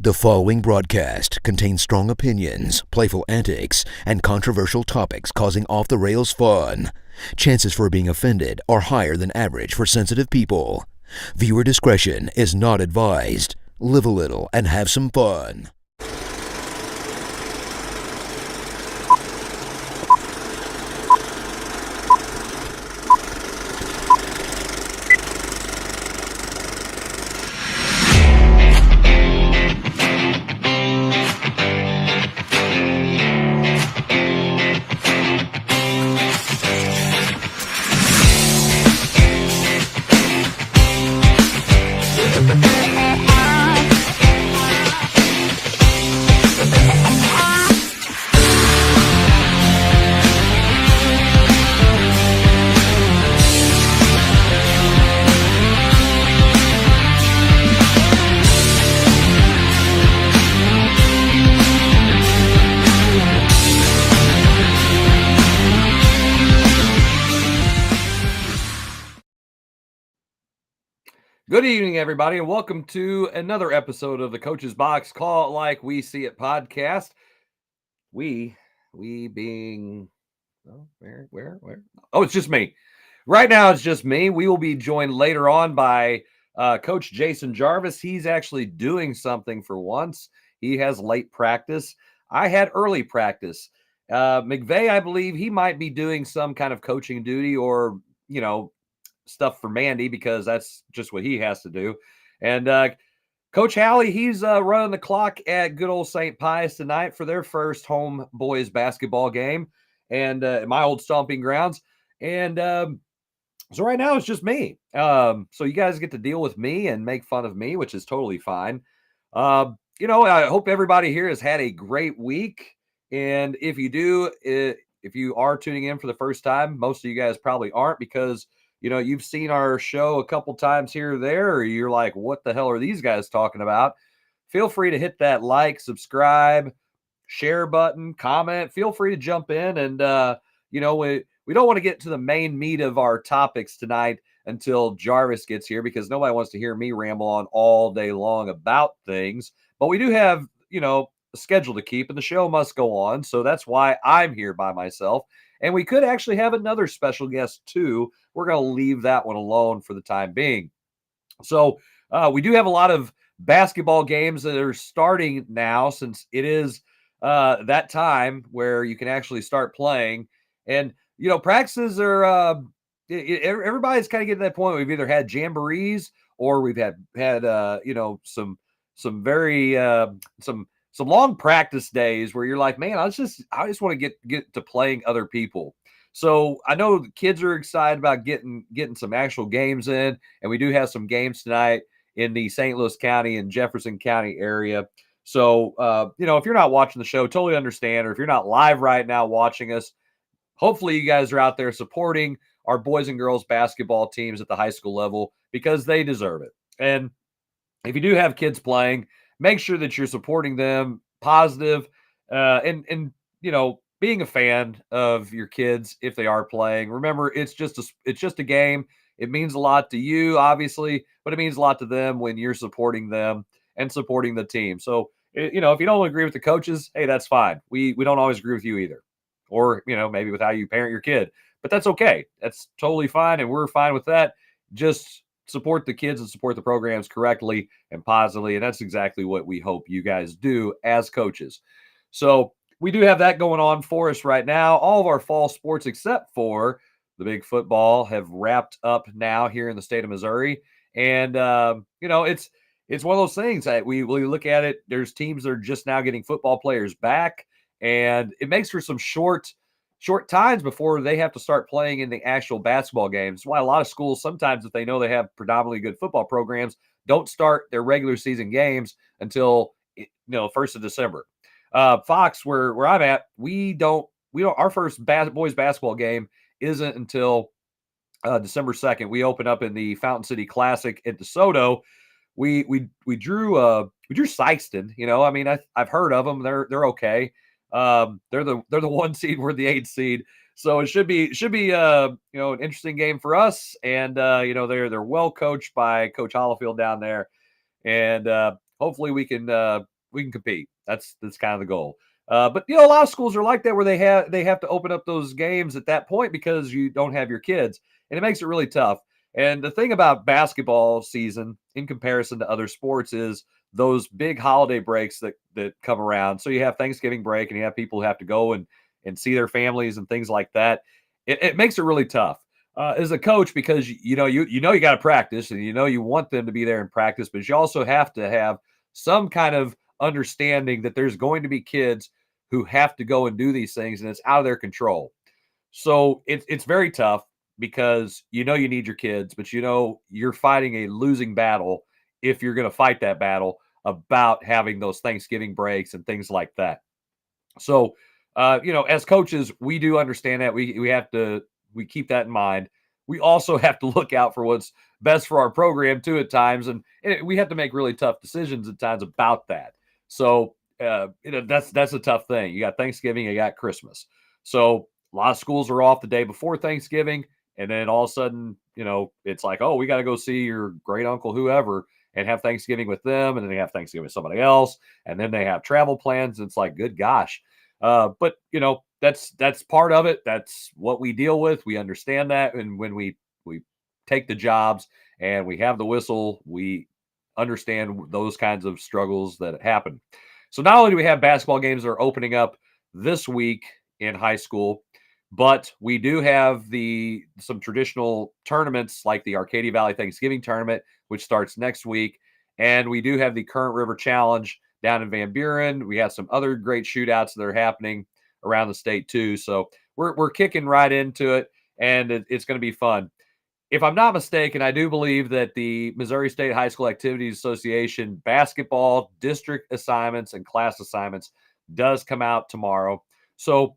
The following broadcast contains strong opinions, playful antics, and controversial topics causing off-the-rails fun. Chances for being offended are higher than average for sensitive people. Viewer discretion is not advised. Live a little and have some fun. Good evening, everybody, and welcome to another episode of the Coach's Box Call It Like We See It podcast. We being, where? Oh, it's just me. Right now, it's just me. We will be joined later on by Coach Jason Jarvis. He's actually doing something for once. He has late practice. I had early practice. McVey, I believe he might be doing some kind of coaching duty or, stuff for Mandy because that's just what he has to do. And Coach Halley, he's running the clock at good old St. Pius tonight for their first home boys basketball game and my old stomping grounds. And so right now it's just me. So you guys get to deal with me and make fun of me, which is totally fine. I hope everybody here has had a great week. And if you do, if you are tuning in for the first time, most of you guys probably aren't because you've seen our show a couple times here or there, or you're like, what the hell are these guys talking about? Feel free to hit that like, subscribe, share button, comment. Feel free to jump in. And, we don't want to get to the main meat of our topics tonight until Jarvis gets here because nobody wants to hear me ramble on all day long about things. But we do have, a schedule to keep and the show must go on. So that's why I'm here by myself. And we could actually have another special guest too. We're going to leave that one alone for the time being. So we do have a lot of basketball games that are starting now since it is that time where you can actually start playing. And, practices are everybody's kind of getting to that point. We've either had jamborees or we've had some very some long practice days where you're like, man, I just want to get to playing other people. So I know the kids are excited about getting some actual games in, and we do have some games tonight in the St. Louis County and Jefferson County area. So, if you're not watching the show, totally understand, or if you're not live right now watching us, hopefully you guys are out there supporting our boys and girls basketball teams at the high school level because they deserve it. And if you do have kids playing, make sure that you're supporting them positive, and being a fan of your kids if they are playing. Remember, it's just a game. It means a lot to you, obviously, but it means a lot to them when you're supporting them and supporting the team. So, if you don't agree with the coaches, hey, that's fine. We don't always agree with you either, or maybe with how you parent your kid, but that's okay. That's totally fine, and we're fine with that. Just support the kids and support the programs correctly and positively. And that's exactly what we hope you guys do as coaches. So we do have that going on for us right now. All of our fall sports, except for the big football, have wrapped up now here in the state of Missouri. And, it's one of those things that we look at it. There's teams that are just now getting football players back, and it makes for some short times before they have to start playing in the actual basketball games. That's why a lot of schools, sometimes if they know they have predominantly good football programs, don't start their regular season games until 1st of December. Fox, where I'm at, we don't our first boys basketball game isn't until December 2nd. We open up in the Fountain City Classic at DeSoto. We drew Sykeston. I've heard of them. They're okay. They're the 1 seed. We're the 8 seed. So it should be an interesting game for us. And they're well coached by Coach Hollifield down there. And hopefully we can compete. That's kind of the goal. But a lot of schools are like that where they have to open up those games at that point because you don't have your kids, and it makes it really tough. And the thing about basketball season in comparison to other sports is those big holiday breaks that come around. So you have Thanksgiving break and you have people who have to go and see their families and things like that. It makes it really tough as a coach because you got to practice and you want them to be there in practice, but you also have to have some kind of understanding that there's going to be kids who have to go and do these things and it's out of their control. So it's very tough because you need your kids, but you're fighting a losing battle if you're going to fight that battle about having those Thanksgiving breaks and things like that. So, as coaches, we do understand that we keep that in mind. We also have to look out for what's best for our program too at times, and we have to make really tough decisions at times about that. So, that's a tough thing. You got Thanksgiving, you got Christmas. So a lot of schools are off the day before Thanksgiving, and then all of a sudden, it's like, oh, we got to go see your great uncle, whoever, and have Thanksgiving with them, and then they have Thanksgiving with somebody else, and then they have travel plans. It's like, good gosh. But that's part of it. That's what we deal with. We understand that, and when we take the jobs and we have the whistle, we understand those kinds of struggles that happen. So not only do we have basketball games that are opening up this week in high school, but we do have some traditional tournaments like the Arcadia Valley Thanksgiving Tournament, which starts next week. And we do have the Current River Challenge down in Van Buren. We have some other great shootouts that are happening around the state too. So we're kicking right into it, and it's going to be fun. If I'm not mistaken, I do believe that the Missouri State High School Activities Association basketball district assignments and class assignments does come out tomorrow. So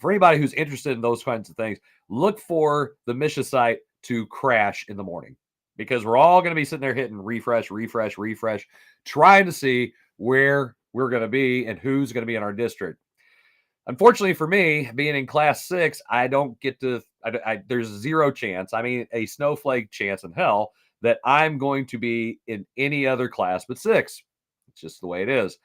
for anybody who's interested in those kinds of things, look for the Misha site to crash in the morning because we're all going to be sitting there hitting refresh, trying to see where we're going to be and who's going to be in our district. Unfortunately for me, being in class 6, I don't get to, there's zero chance, a snowflake chance in hell that I'm going to be in any other class but 6. It's just the way it is.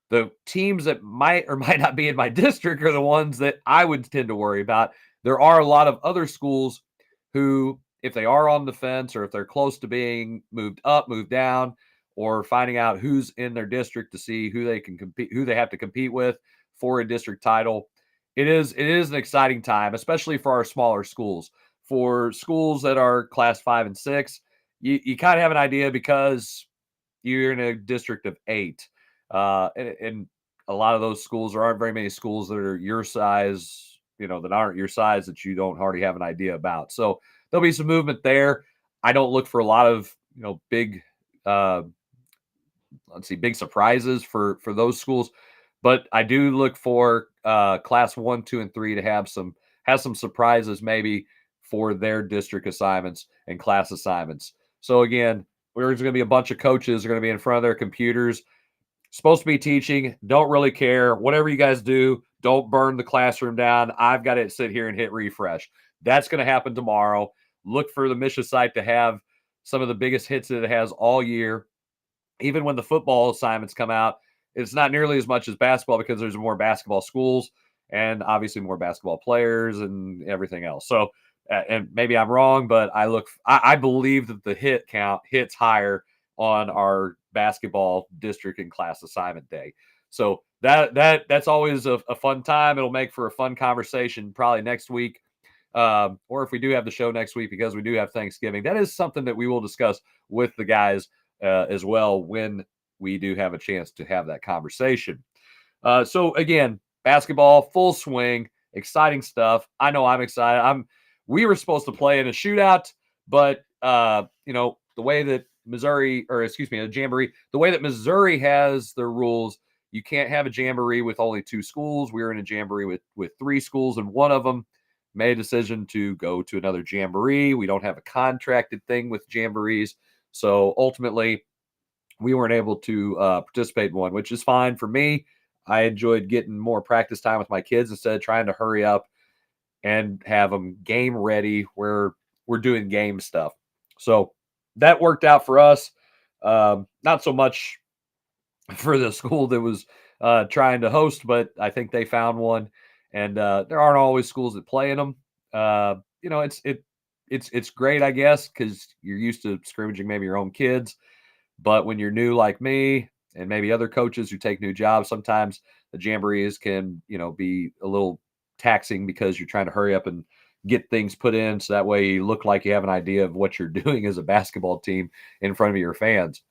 The teams that might or might not be in my district are the ones that I would tend to worry about. There are a lot of other schools who, if they are on the fence or if they're close to being moved up, moved down, or finding out who's in their district to see who they can compete, who they have to compete with for a district title. It is an exciting time, especially for our smaller schools. For schools that are class 5 and 6, you kind of have an idea because you're in a district of 8. And a lot of those schools, there aren't very many schools that are your size, that aren't your size that you don't already have an idea about. So there'll be some movement there. I don't look for a lot of, big, big surprises for those schools, but I do look for class 1, 2, and 3 to have some surprises maybe for their district assignments and class assignments. So again, there's going to be a bunch of coaches are going to be in front of their computers, supposed to be teaching, don't really care. Whatever you guys do, don't burn the classroom down. I've got to sit here and hit refresh. That's going to happen tomorrow. Look for the Misha site to have some of the biggest hits that it has all year. Even when the football assignments come out, it's not nearly as much as basketball because there's more basketball schools and obviously more basketball players and everything else. So, and maybe I'm wrong, but I believe that the hit count hits higher on our basketball district and class assignment day. So that's always a fun time. It'll make for a fun conversation probably next week. Or if we do have the show next week, because we do have Thanksgiving, that is something that we will discuss with the guys as well when we do have a chance to have that conversation. So again, basketball, full swing, exciting stuff. I know I'm excited. We were supposed to play in a shootout, but the way that a jamboree, the way that Missouri has their rules, you can't have a jamboree with only 2 schools. We were in a jamboree with 3 schools, and one of them made a decision to go to another jamboree. We don't have a contracted thing with jamborees. So ultimately, we weren't able to participate in one, which is fine for me. I enjoyed getting more practice time with my kids instead of trying to hurry up and have them game ready where we're doing game stuff. So that worked out for us. Not so much for the school that was trying to host, but I think they found one. And there aren't always schools that play in them. You know, it's great, I guess, because you're used to scrimmaging maybe your own kids. But when you're new like me and maybe other coaches who take new jobs, sometimes the jamborees can, be a little taxing because you're trying to hurry up and get things put in so that way you look like you have an idea of what you're doing as a basketball team in front of your fans.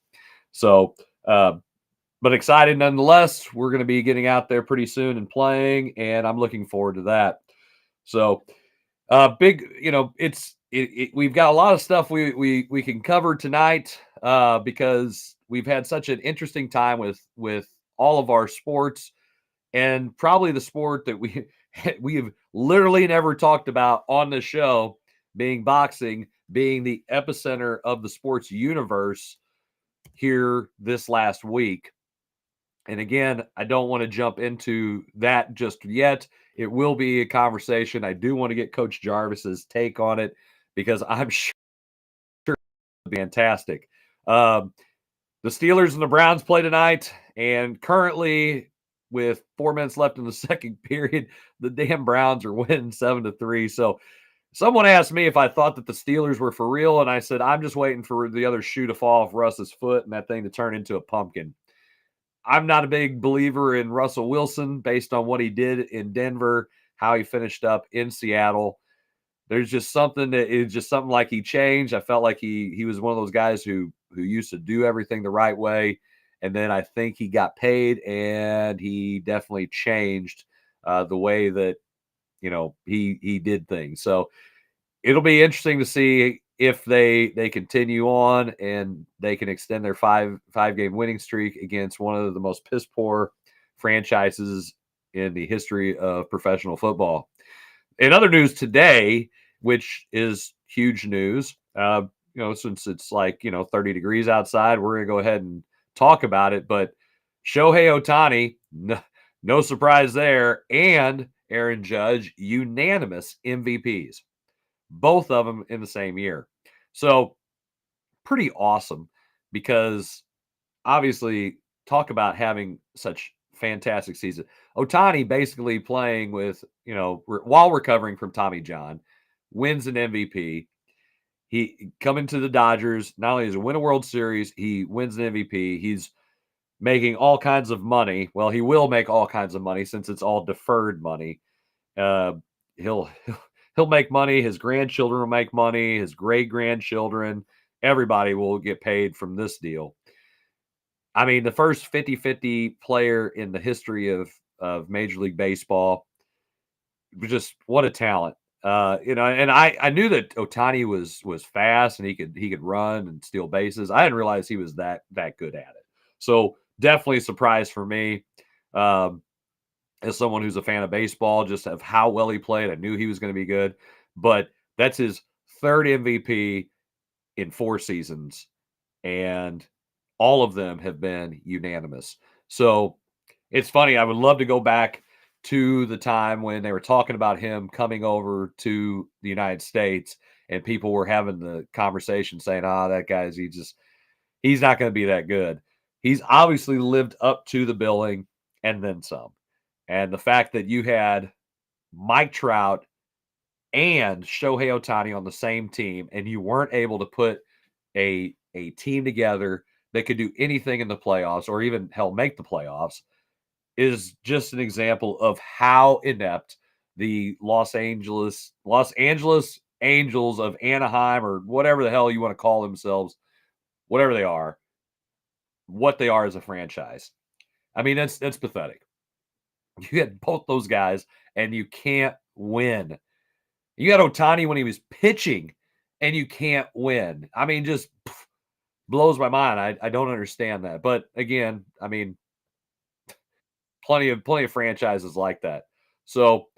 So, but excited nonetheless. We're going to be getting out there pretty soon and playing, and I'm looking forward to that. So, big, we've got a lot of stuff we can cover tonight because we've had such an interesting time with all of our sports, and probably the sport that we have literally never talked about on the show, being boxing, being the epicenter of the sports universe here this last week. And again, I don't want to jump into that just yet. It will be a conversation. I do want to get Coach Jarvis's take on it because I'm sure it'll be fantastic. The Steelers and the Browns play tonight, and currently, with 4 minutes left in the second period, the damn Browns are winning 7-3. So someone asked me if I thought that the Steelers were for real, and I said I'm just waiting for the other shoe to fall off Russ's foot and that thing to turn into a pumpkin. I'm not a big believer in Russell Wilson based on what he did in Denver, how he finished up in Seattle. There's just something that is just something like he changed. I felt like he was one of those guys who used to do everything the right way, and then I think he got paid, and he definitely changed the way that he did things. So it'll be interesting to see if they continue on and they can extend their five-game winning streak against one of the most piss poor franchises in the history of professional football. In other news today, which is huge news, since it's like 30 degrees outside, we're gonna go ahead and talk about it. But Shohei Ohtani, no surprise there, and Aaron Judge, unanimous MVPs, both of them in the same year. So pretty awesome because obviously talk about having such fantastic season. Ohtani basically playing with, while recovering from Tommy John, wins an MVP. He coming to the Dodgers, not only does he win a World Series, he wins an MVP. He's making all kinds of money. Well, he will make all kinds of money since it's all deferred money. Uh, he'll he'll make money. His grandchildren will make money. His great grandchildren, everybody will get paid from this deal. I mean, the first 50-50 player in the history of Major League Baseball. Just what a talent. And I knew that Ohtani was fast and he could run and steal bases. I didn't realize he was that good at it. So definitely a surprise for me. As someone who's a fan of baseball, just of how well he played, I knew he was going to be good. But that's his third MVP in 4 seasons, and all of them have been unanimous. So it's funny. I would love to go back to the time when they were talking about him coming over to the United States, and people were having the conversation saying, that guy's he's not going to be that good. He's obviously lived up to the billing and then some. And the fact that you had Mike Trout and Shohei Ohtani on the same team, and you weren't able to put a team together that could do anything in the playoffs or even hell make the playoffs is just an example of how inept the Los Angeles Angels of Anaheim, or whatever the hell you want to call themselves, whatever they are, what they are as a franchise. I mean, that's pathetic. You had both those guys and you can't win. You got Ohtani when he was pitching and you can't win. I mean, just blows my mind. I don't understand that. But again, I mean, plenty of franchises like that. So,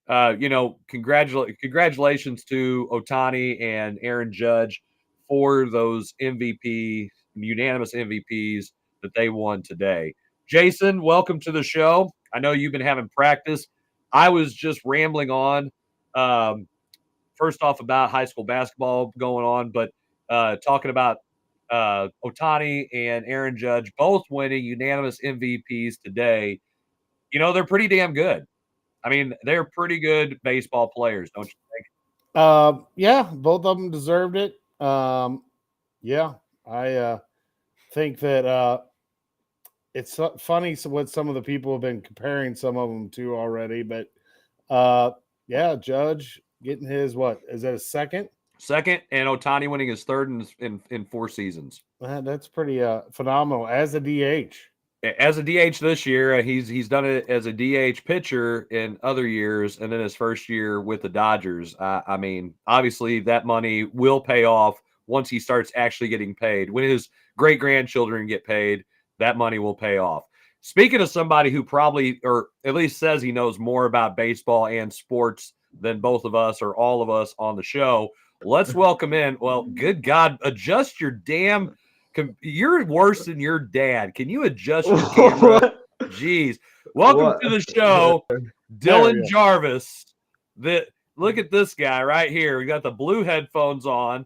congratulations to Ohtani and Aaron Judge for those unanimous MVPs that they won today. Jason, welcome to the show. I know you've been having practice. I was just rambling on. Um, First off, about high school basketball going on, but talking about Ohtani and Aaron Judge both winning unanimous MVPs today, they're pretty damn good. I mean, they're pretty good baseball players, don't you think? Yeah, both of them deserved it. Yeah, I think that it's funny what some of the people have been comparing some of them to already, but yeah, Judge getting his what is that a second? Second, and Ohtani winning his third in 4 seasons. That's pretty phenomenal as a DH. As a DH this year, he's done it as a DH pitcher in other years, and then his first year with the Dodgers. I mean, obviously that money will pay off once he starts actually getting paid. When his great grandchildren get paid, that money will pay off. Speaking of somebody who probably, or at least says he knows more about baseball and sports than both of us or all of us on the show, let's welcome in. Well, good God, adjust your damn. You're worse than your dad. Can you adjust your camera? Jeez. Welcome to the show, Dylan Jarvis. Look at this guy right here. We got the blue headphones on.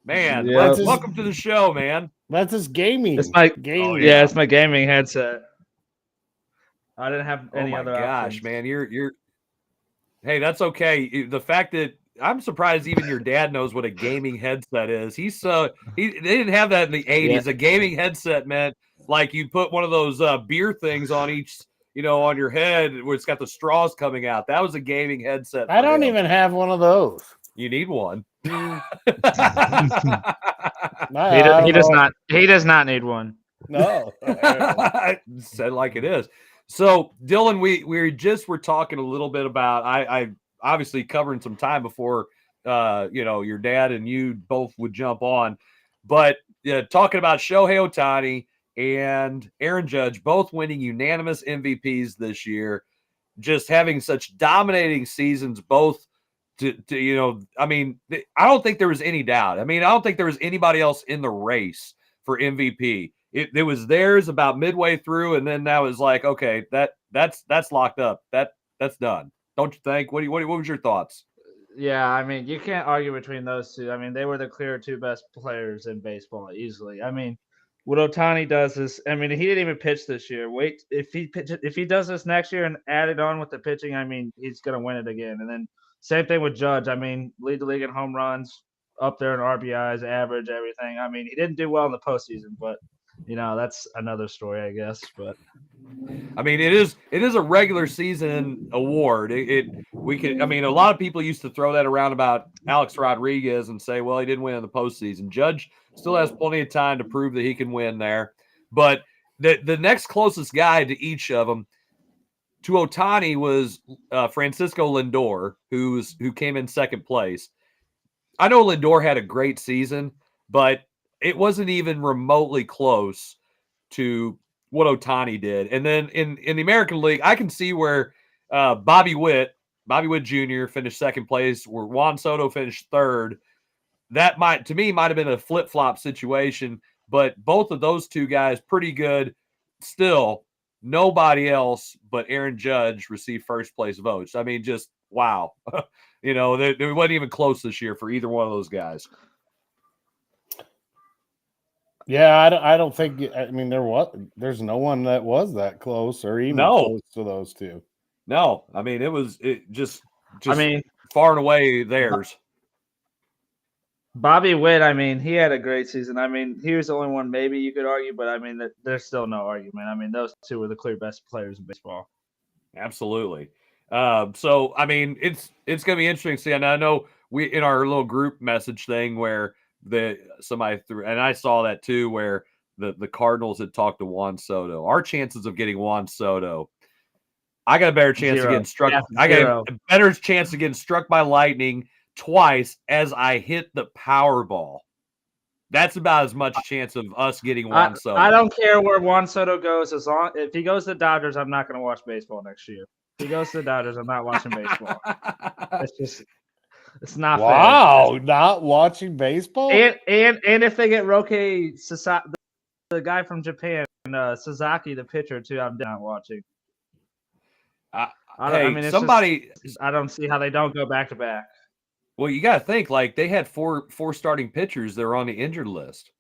Man, welcome to the show, man. That's his gaming. It's my gaming. Yeah, it's my gaming headset. I didn't have any other gosh, options. Man, you're hey, that's okay. The fact that I'm surprised even your dad knows what a gaming headset is. They didn't have that in the 80s. Yeah. A gaming headset meant like you put one of those beer things on each, on your head where it's got the straws coming out. That was a gaming headset. I don't even have one of those. You need one. He does not need one. No. Said like it is. So Dylan, we were talking a little bit about I obviously covering some time before your dad and you both would jump on, but talking about Shohei Ohtani and Aaron Judge both winning unanimous MVPs this year, just having such dominating seasons both I mean, I don't think there was any doubt. I mean, I don't think there was anybody else in the race for MVP. It was theirs about midway through, and then that was like, okay, that's locked up. That's done. Don't you think? What was your thoughts? Yeah, I mean, you can't argue between those two. I mean, they were the clear 2 best players in baseball easily. I mean, what Ohtani does is, I mean, he didn't even pitch this year. Wait, if he does this next year and add it on with the pitching, I mean, he's gonna win it again. And then same thing with Judge. I mean, lead the league in home runs, up there in RBIs, average, everything. I mean, he didn't do well in the postseason, but that's another story, I guess. But I mean, it is a regular season award. A lot of people used to throw that around about Alex Rodriguez and say, well, he didn't win in the postseason. Judge still has plenty of time to prove that he can win there. But the next closest guy to each of them, to Ohtani, was Francisco Lindor, who came in second place. I know Lindor had a great season, but it wasn't even remotely close to what Ohtani did. And then in the American League, I can see where Bobby Witt Jr. finished second place, where Juan Soto finished third. That might have been a flip-flop situation, but both of those two guys pretty good. Still, nobody else but Aaron Judge received first place votes. I mean, just wow. They wasn't even close this year for either one of those guys. Yeah, I don't think. I mean, there's no one that was that close or even close to those two. No, I mean it just I mean, far and away theirs. Bobby Witt, I mean, he had a great season. I mean, he was the only one maybe you could argue, but I mean, there's still no argument. I mean, those two were the clear best players in baseball. Absolutely. So I mean, it's going to be interesting to see. And I know we in our little group message thing where somebody threw, and I saw that too, where the Cardinals had talked to Juan Soto. Our chances of getting Juan Soto, I got a better chance of getting struck. I got a better chance of getting struck by lightning twice as I hit the Powerball. That's about as much chance of us getting Juan Soto. I don't care where Juan Soto goes, if he goes to the Dodgers, I'm not going to watch baseball next year. If he goes to the Dodgers, I'm not watching baseball. It's not fair. Wow, not watching baseball? And if they get Roque Sasaki, the guy from Japan, and Sasaki, the pitcher, too, I'm not watching. I don't see how they don't go back to back. Well, you got to think, like, they had four starting pitchers that are on the injured list.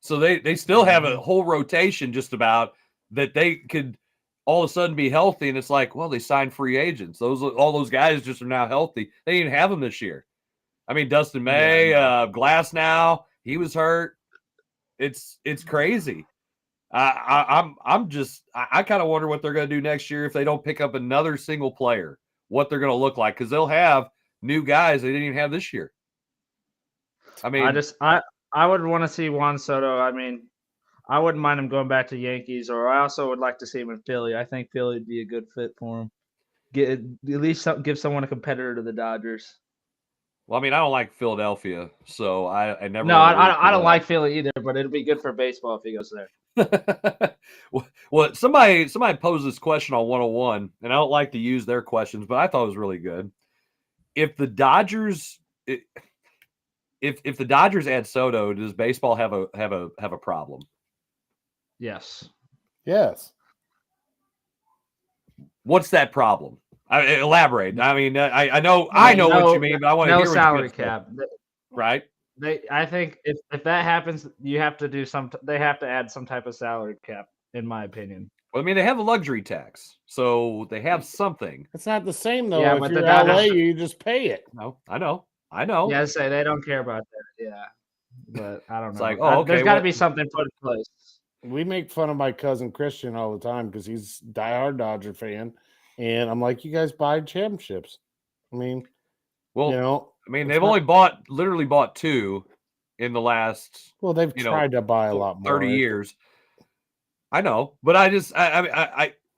So they still have a whole rotation just about that they could all of a sudden be healthy. And it's like, well, they signed free agents. All those guys just are now healthy. They didn't have them this year. I mean, Dustin May, Glass now, he was hurt. It's crazy. I kind of wonder what they're going to do next year if they don't pick up another single player, what they're going to look like, because they'll have new guys they didn't even have this year. I mean, I would want to see Juan Soto. I mean, I wouldn't mind him going back to Yankees, or I also would like to see him in Philly. I think Philly would be a good fit for him. At least give someone a competitor to the Dodgers. well, I mean, I don't like Philadelphia, so I never. No, I don't like Philly either, but it'd be good for baseball if he goes there. Well, somebody posed this question on 101, and I don't like to use their questions, but I thought it was really good. If the Dodgers, if the Dodgers add Soto, does baseball have a problem? Yes. Yes. What's that problem? Elaborate. I mean, I know what you mean, but I want to hear what salary you cap. Right? I think if that happens, you have to do they have to add some type of salary cap, in my opinion. Well, I mean, they have a luxury tax, so they have something. It's not the same though. Yeah, if but you're the LA, Dodgers- you just pay it. No, I know. Yeah, I say they don't care about that. Yeah, but I don't know. It's like, oh, okay, there's got to well- be something put in place. We make fun of my cousin Christian all the time because he's a diehard Dodger fan, and I'm like, you guys buy championships. I mean, Well, you know, I mean, it's they've not- literally bought 2 in the last well, they've tried to buy a lot more. 30 years. I know, but I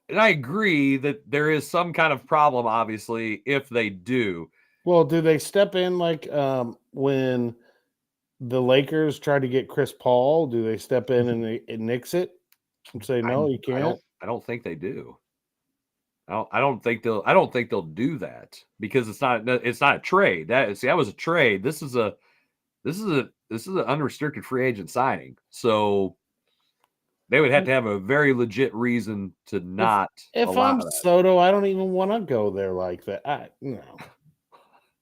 agree that there is some kind of problem, obviously, if they do. Well, do they step in like when the Lakers tried to get Chris Paul? Do they step in and nix it and say no, you can't? I don't think they do. I don't think they'll do that because it's not a trade. That was a trade. This is an unrestricted free agent signing. So they would have to have a very legit reason to not. If I'm Soto, I don't even want to go there like that. No.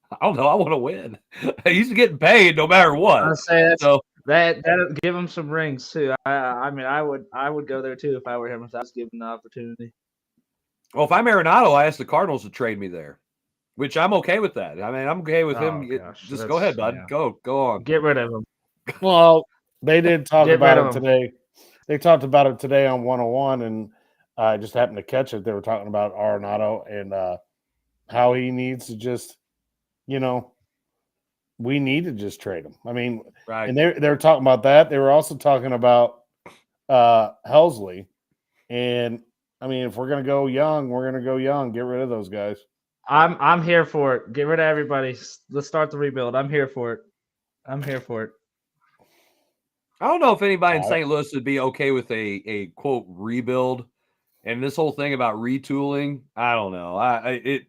I don't know. I want to win. He's getting paid no matter what. I'll say so that give him some rings too. I mean, I would go there too if I were him, if I was given the opportunity. Well, if I'm Arenado, I ask the Cardinals to trade me there, which I'm okay with that. I mean, I'm okay with him. Just go ahead, bud. Yeah. Go on. Get rid of him. Well, they did talk about it today. They talked about it today on 101, and I just happened to catch it. They were talking about Arenado and how he needs to just, we need to just trade him. I mean, right. And they were talking about that. They were also talking about Helsley. And I mean, if we're gonna go young, we're gonna go young. Get rid of those guys. I'm here for it. Get rid of everybody. Let's start the rebuild. I'm here for it. I don't know if anybody in St. Louis would be okay with a quote rebuild, and this whole thing about retooling. I don't know.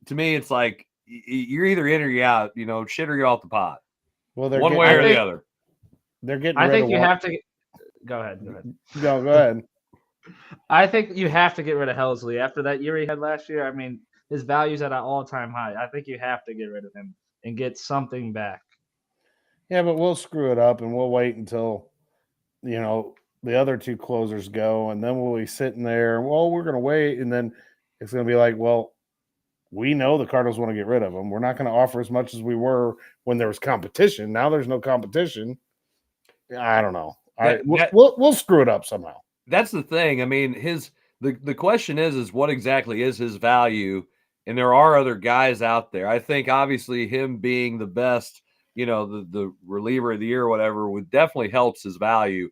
To me, it's like you're either in or you're out. Shit or you're off the pot. Well, one way or the other. They're getting. I think you have to. Go ahead. No, go ahead. I think you have to get rid of Helsley after that year he had last year. I mean, his value's at an all-time high. I think you have to get rid of him and get something back. Yeah, but we'll screw it up and we'll wait until, the other 2 closers go, and then we'll be sitting there. Well, we're going to wait, and then it's going to be like, well, we know the Cardinals want to get rid of him. We're not going to offer as much as we were when there was competition. Now there's no competition. I don't know. We'll screw it up somehow. That's the thing. I mean, the question is what exactly is his value? And there are other guys out there. I think obviously him being the best, the reliever of the year or whatever would definitely helps his value.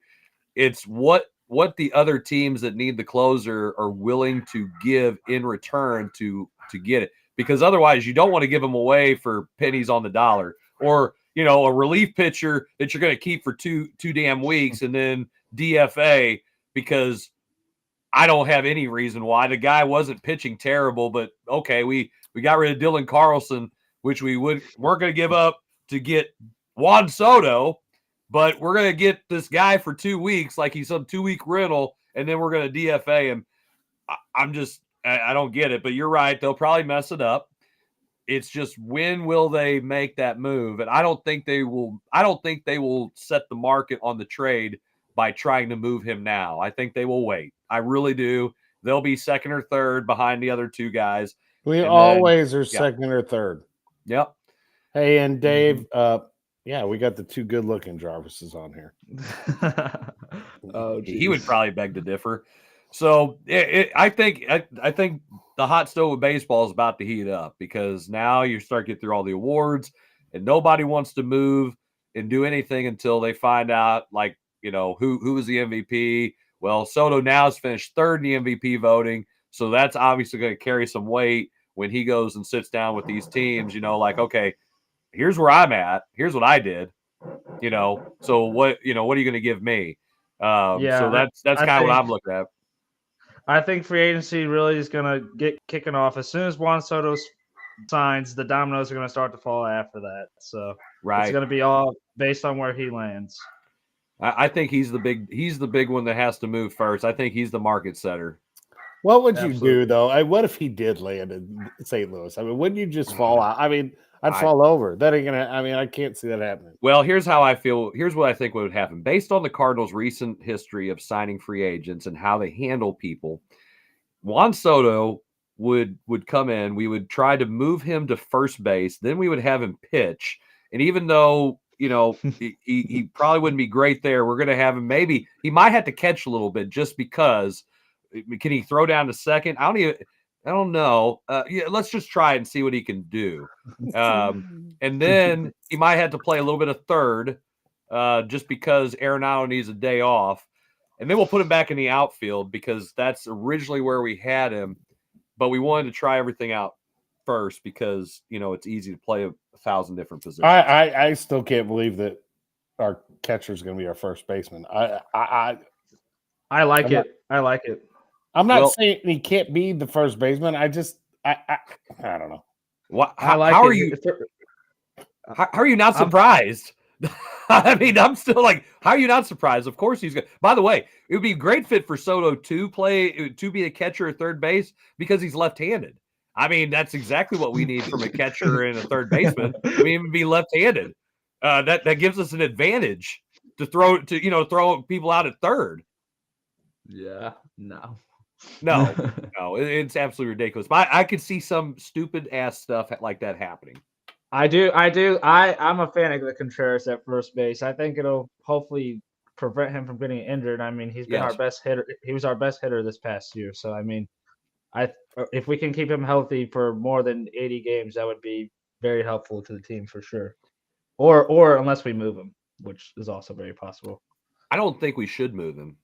It's what the other teams that need the closer are willing to give in return to get it. Because otherwise you don't want to give them away for pennies on the dollar, or, a relief pitcher that you're going to keep for two damn weeks and then DFA. Because I don't have any reason why. The guy wasn't pitching terrible, but okay, we got rid of Dylan Carlson, which weren't going to give up to get Juan Soto, but we're going to get this guy for 2 weeks, like he's some 2-week rental, and then we're going to DFA him. I don't get it, but you're right. They'll probably mess it up. It's just, when will they make that move? And I don't think they will set the market on the trade by trying to move him now. I think they will wait. I really do. They'll be second or third behind the other two guys. We And always then, are second or third. Yep. Hey, and Dave, yeah, we got the two good-looking Jarvises on here. Oh, He would geez. probably beg to differ. So I think the hot stove of baseball is about to heat up because now you start getting through all the awards and nobody wants to move and do anything until they find out, like, who is the MVP. Well, Soto now has finished third in the MVP voting, so that's obviously going to carry some weight when he goes and sits down with these teams. Like, okay, here's where I'm at. Here's what I did. So what are you going to give me? So that's kind of what I'm looking at. I think free agency really is going to get kicking off as soon as Juan Soto signs. The dominoes are going to start to fall after that. So it's going to be all based on where he lands. I think he's the big one that has to move first. I think he's the market setter. What would you do though? What if he did land in St. Louis? I mean, wouldn't you just fall out? I mean, I'd fall over. That ain't gonna. I mean, I can't see that happening. Well, here's how I feel. Here's what I think would happen based on the Cardinals' recent history of signing free agents and how they handle people. Juan Soto would come in. We would try to move him to first base. Then we would have him pitch. And even though he probably wouldn't be great there, we're going to have him. Maybe he might have to catch a little bit just because. Can he throw down to second? I don't know. Let's just try it and see what he can do. And then he might have to play a little bit of third just because Arenado needs a day off. And then we'll put him back in the outfield because that's originally where we had him. But we wanted to try everything out first because, it's easy to play 1,000 different positions. I still can't believe that our catcher is going to be our first baseman. I like it. I like it. I'm not saying he can't be the first baseman. I don't know. How are you not surprised? I mean, I'm still like, how are you not surprised? Of course he's good. By the way, it would be a great fit for Soto to be a catcher at third base because he's left-handed. I mean, that's exactly what we need from a catcher and a third baseman. We even be left-handed. That gives us an advantage to throw people out at third. Yeah, no, it's absolutely ridiculous. But I could see some stupid ass stuff like that happening. I do. I'm a fan of the Contreras at first base. I think it'll hopefully prevent him from getting injured. I mean, he's been our best hitter. He was our best hitter this past year. So I mean, if we can keep him healthy for more than 80 games, that would be very helpful to the team for sure. Or unless we move him, which is also very possible. I don't think we should move him.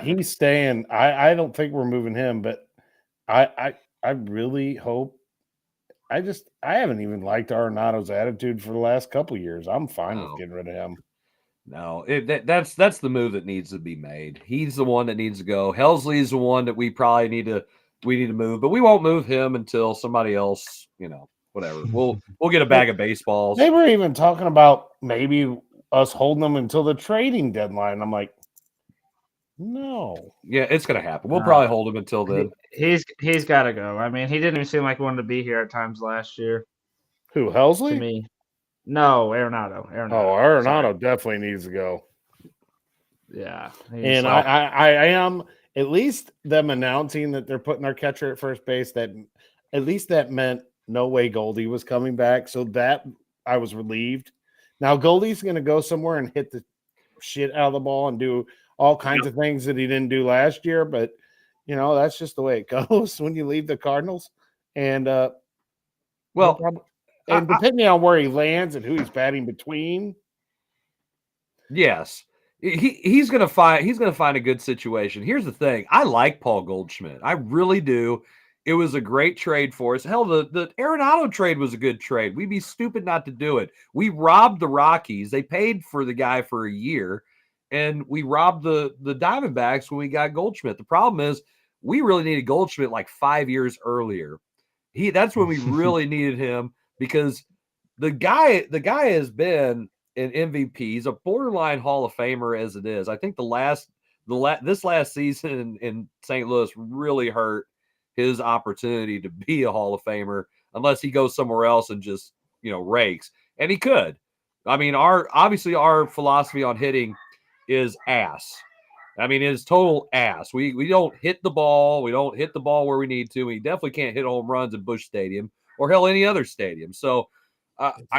He's staying. I don't think we're moving him, but I really hope. I haven't even liked Arenado's attitude for the last couple of years. I'm fine with getting rid of him. No, that's the move that needs to be made. He's the one that needs to go. Helsley's the one that we probably need to move, but we won't move him until somebody else, whatever. We'll get a bag of baseballs. They were even talking about maybe us holding them until the trading deadline. I'm like, no. Yeah, it's gonna happen. We'll probably hold him until then. He's got to go. I mean, he didn't even seem like he wanted to be here at times last year. Who, Helsley? To me, no, Arenado. Arenado definitely needs to go. Yeah, and I am at least them announcing that they're putting our catcher at first base. That at least that meant no way Goldie was coming back. So that I was relieved. Now Goldie's going to go somewhere and hit the shit out of the ball and do all kinds of things that he didn't do last year, but that's just the way it goes when you leave the Cardinals. And depending on where he lands and who he's batting between, yes, he's gonna find a good situation. Here's the thing: I like Paul Goldschmidt, I really do. It was a great trade for us. Hell, the Arenado trade was a good trade. We'd be stupid not to do it. We robbed the Rockies. They paid for the guy for a year. And we robbed the Diamondbacks when we got Goldschmidt. The problem is we really needed Goldschmidt like 5 years earlier. That's when we really needed him because the guy has been an MVP. He's a borderline Hall of Famer as it is. I think this last season in St. Louis really hurt his opportunity to be a Hall of Famer unless he goes somewhere else and just rakes. And he could. I mean, our philosophy on hitting is ass. I mean, it's total ass. We don't hit the ball. We don't hit the ball where we need to. We definitely can't hit home runs in Busch Stadium or hell any other stadium. So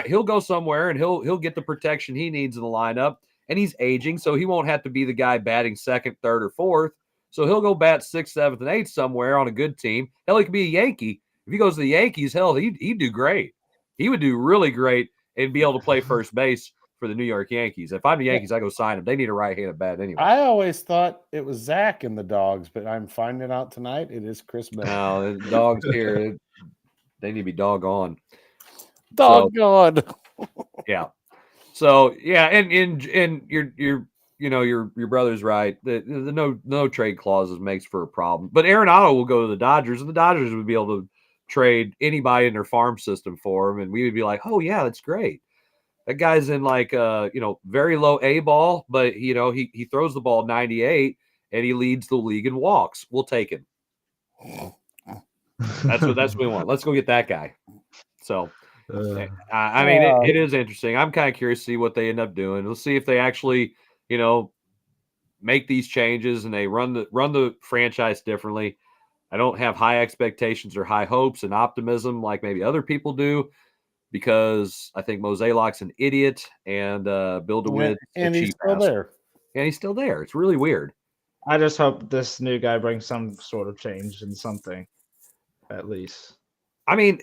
he'll go somewhere and he'll get the protection he needs in the lineup. And he's aging, so he won't have to be the guy batting second, third, or fourth. So he'll go bat sixth, seventh, and eighth somewhere on a good team. Hell, he could be a Yankee. If he goes to the Yankees, hell, he'd do great. He would do really great and be able to play first base for the New York Yankees. If I'm the Yankees, I go sign him. They need a right-handed bat anyway. I always thought it was Zach and the dogs, but I'm finding out tonight it is Chris Bell. No, the dogs here, they need to be doggone. Doggone. Yeah. So yeah, and your brother's right. The no trade clauses makes for a problem. But Arenado will go to the Dodgers, and the Dodgers would be able to trade anybody in their farm system for him, and we would be like, oh yeah, that's great. That guy's in like very low A ball, but he throws the ball 98 and he leads the league in walks. We'll take him. That's what we want. Let's go get that guy. So I mean, it is interesting. I'm kind of curious to see what they end up doing. We'll see if they actually, make these changes and they run the franchise differently. I don't have high expectations or high hopes and optimism like maybe other people do, because I think Mozeliak's an idiot and Bill DeWitt, and he's still there. And he's still there. It's really weird. I just hope this new guy brings some sort of change in something, at least. I mean,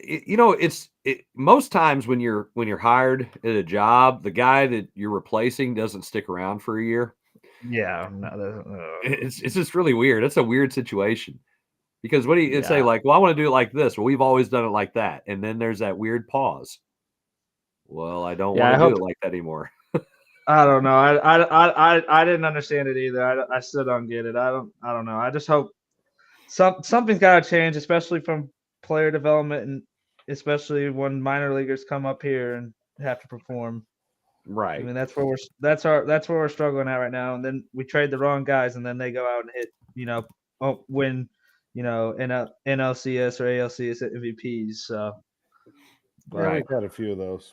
most times when you're hired at a job, the guy that you're replacing doesn't stick around for a year. Yeah, it's just really weird. It's a weird situation, because what do you say? Like, well, I want to do it like this. Well, we've always done it like that, and then there's that weird pause. Well, I don't want to do it like that anymore. I don't know. I didn't understand it either. I still don't get it. I don't know. I just hope something's got to change, especially from player development, and especially when minor leaguers come up here and have to perform. Right. I mean, that's where we're struggling at right now. And then we trade the wrong guys, and then they go out and hit, win, NLCS or ALCS MVPs. So, Yeah, we've had a few of those.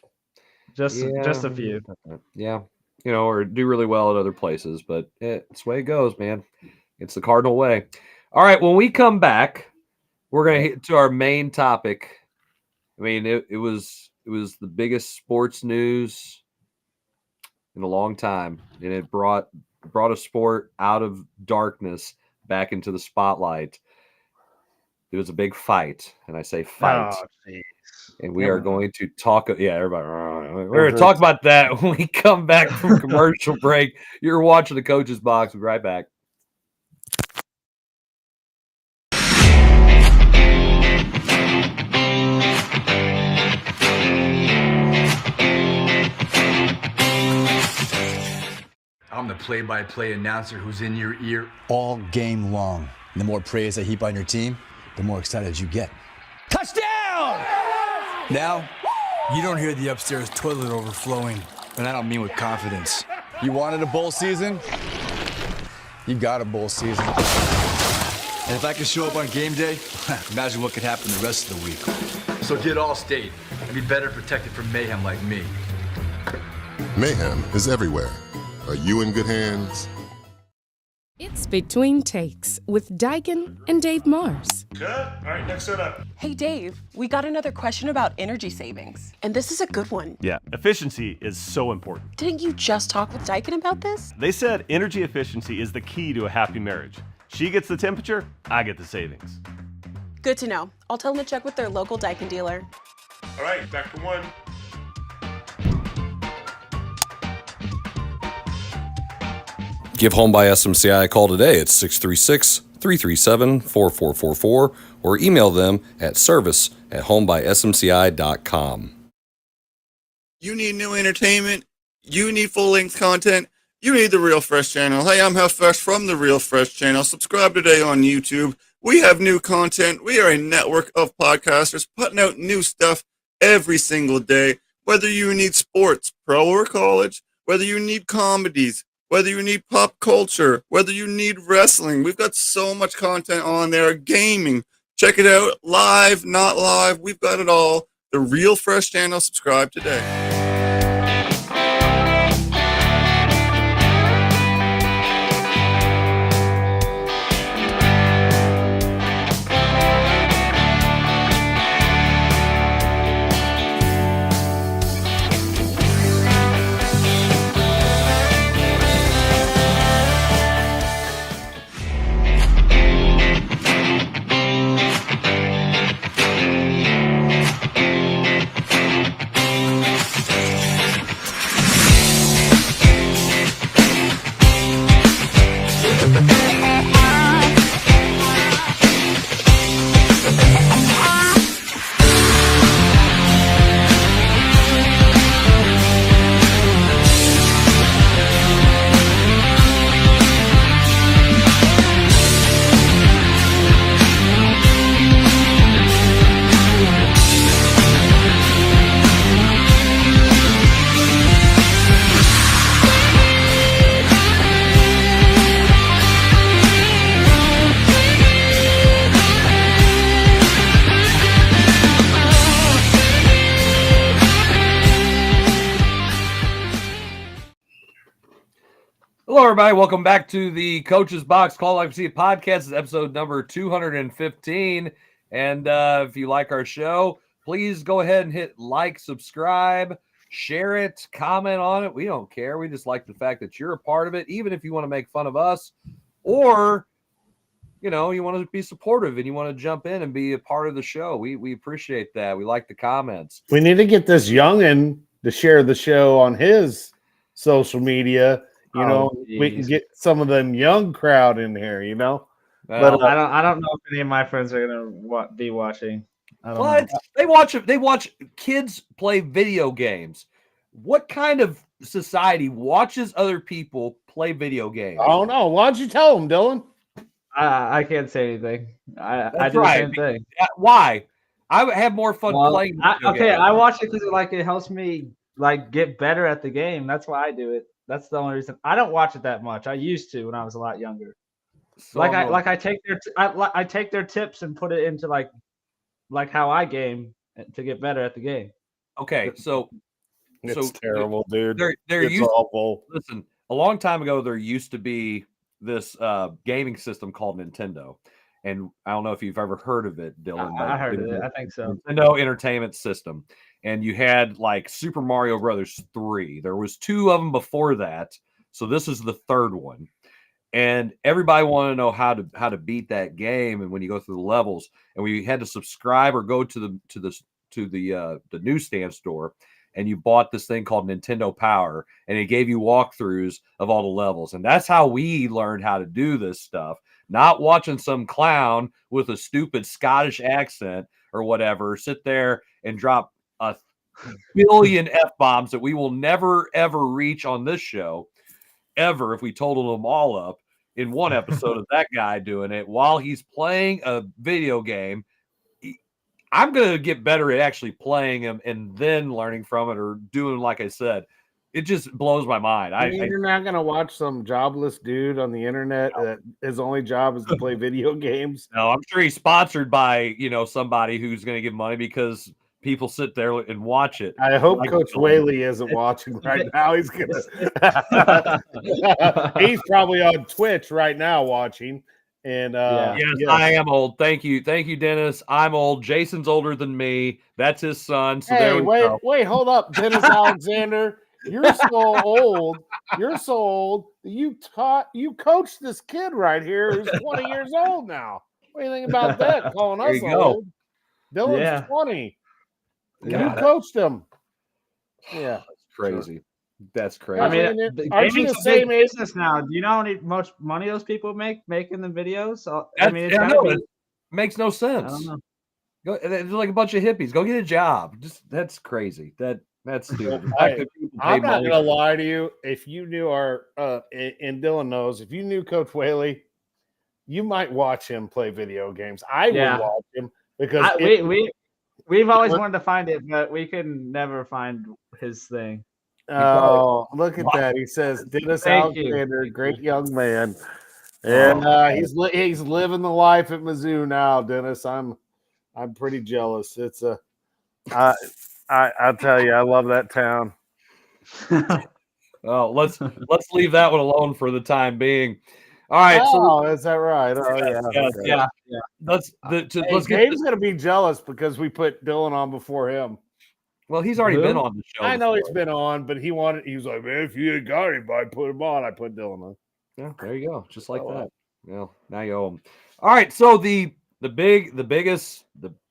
Just a few. Yeah. Or do really well at other places, but it's the way it goes, man. It's the Cardinal way. All right. When we come back, we're going to hit to our main topic. I mean, it was the biggest sports news in a long time, and it brought a sport out of darkness back into the spotlight. It was a big fight, and I say fight. Oh, and we are going to talk. Yeah, everybody. We're going to talk about that when we come back from commercial break. You're watching the Coach's Box. We'll be right back. I'm the play-by-play announcer who's in your ear all game long. And the more praise I heap on your team, the more excited you get. Touchdown! Now, you don't hear the upstairs toilet overflowing, and I don't mean with confidence. You wanted a bowl season? You got a bowl season. And if I can show up on game day, imagine what could happen the rest of the week. So get Allstate and be better protected from mayhem like me. Mayhem is everywhere. Are you in good hands? It's Between Takes with Daikin and Dave Mars. Good. All right, next set up. Hey, Dave, we got another question about energy savings. And this is a good one. Yeah, efficiency is so important. Didn't you just talk with Daikin about this? They said energy efficiency is the key to a happy marriage. She gets the temperature, I get the savings. Good to know. I'll tell them to check with their local Daikin dealer. All right, back to one. Give Home by SMCI a call today at 636-337-4444 or email them at service@homebysmci.com. You need new entertainment. You need full-length content. You need the Real Fresh channel. Hey, I'm Health Fresh from the Real Fresh channel. Subscribe today on YouTube. We have new content. We are a network of podcasters putting out new stuff every single day. Whether you need sports, pro or college, whether you need comedies, whether you need pop culture, whether you need wrestling, we've got so much content on there. Gaming, check it out. Live, not live, we've got it all. The Real Fresh channel, subscribe today. everybody. Welcome back to the Coach's Box Call Like We See It podcast. This is episode number 215. And if you like our show, please go ahead and hit like, subscribe, share it, comment on it. We don't care. We just like the fact that you're a part of it, even if you want to make fun of us or, you know, you want to be supportive and you want to jump in and be a part of the show. We appreciate that. We like the comments. We need to get this youngin' to share the show on his social media. You know, we can get some of them young crowd in here, you know. But I don't know if any of my friends are gonna be watching. I don't know. They watch kids play video games. What kind of society watches other people play video games? I don't know. Why don't you tell them, Dylan? I can't say anything. I do the same thing. Why? I would have more fun playing. I watch it because it helps me get better at the game. That's why I do it. That's the only reason. I don't watch it that much. I used to when I was a lot younger. So I take their tips and put it into like how I game to get better at the game. Okay, so it's terrible, dude. It's awful. Listen, a long time ago there used to be this gaming system called Nintendo, and I don't know if you've ever heard of it, Dylan. I heard of it. I think so. Nintendo Entertainment System, and you had like Super Mario Brothers 3. There was 2 of them before that, so this is the 3rd one. And everybody wanted to know how to beat that game, and when you go through the levels, and we had to subscribe or go to the newsstand store, and you bought this thing called Nintendo Power, and it gave you walkthroughs of all the levels, and that's how we learned how to do this stuff. Not watching some clown with a stupid Scottish accent or whatever sit there and drop a billion F-bombs that we will never ever reach on this show. Ever if we totaled them all up in one episode of that guy doing it while he's playing a video game. I'm going to get better at actually playing them and then learning from it or doing, like I said, it just blows my mind. You're not going to watch some jobless dude on the internet that his only job is to play video games. No, I'm sure he's sponsored by, somebody who's going to give money because people sit there and watch it. I hope Coach Whaley isn't watching right now. He's gonna. He's probably on Twitch right now watching. And yes, I am old. Thank you, Dennis. I'm old. Jason's older than me. That's his son. So hey, wait, hold up, Dennis Alexander. You're so old. You're so old. You coached this kid right here who's 20 years old now. What do you think about that? Calling us old. Dylan's 20. You coached him. Yeah, that's crazy. That's crazy. I mean, aren't you the same business now? Do you know how much money those people make making the videos? So, it makes no sense. I don't know. They're like a bunch of hippies. Go get a job. That's crazy. That's stupid. I'm not gonna lie to you. If you knew and Dylan knows, if you knew Coach Whaley, you might watch him play video games. I would watch him because we've always wanted to find it, but we can never find his thing. Oh, look at that! He says Dennis Alexander, great young man, and he's living the life at Mizzou now. Dennis, I'm pretty jealous. It's I'll tell you, I love that town. Oh, let's leave that one alone for the time being. All right. Oh, is that right? Oh, yeah. Let's Gabe's gonna be jealous because we put Dylan on before him. Well, he's already been on the show. I know he's been on, but he was like, man, if you ain't got anybody, put him on. I put Dylan on. Yeah, there you go. Just like that. Well, now you owe him. All right. So the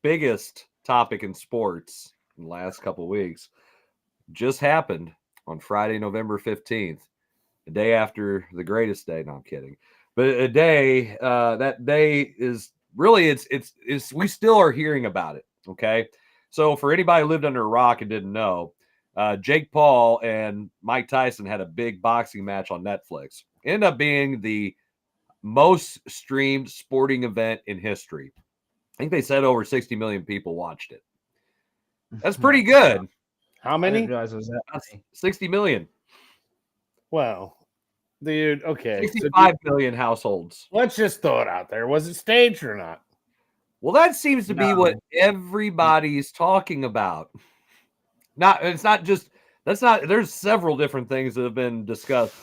biggest topic in sports in the last couple of weeks just happened on Friday, November 15th, the day after the greatest day. No, I'm kidding. But a day, that day is really, it's we still are hearing about it. Okay. So for anybody who lived under a rock and didn't know, Jake Paul and Mike Tyson had a big boxing match on Netflix. It ended up being the most streamed sporting event in history. I think they said over 60 million people watched it. That's pretty good. How many? 60 million. Well, dude, okay. 65 million households. Let's just throw it out there. Was it staged or not? Well, that seems to be what everybody's talking about. There's several different things that have been discussed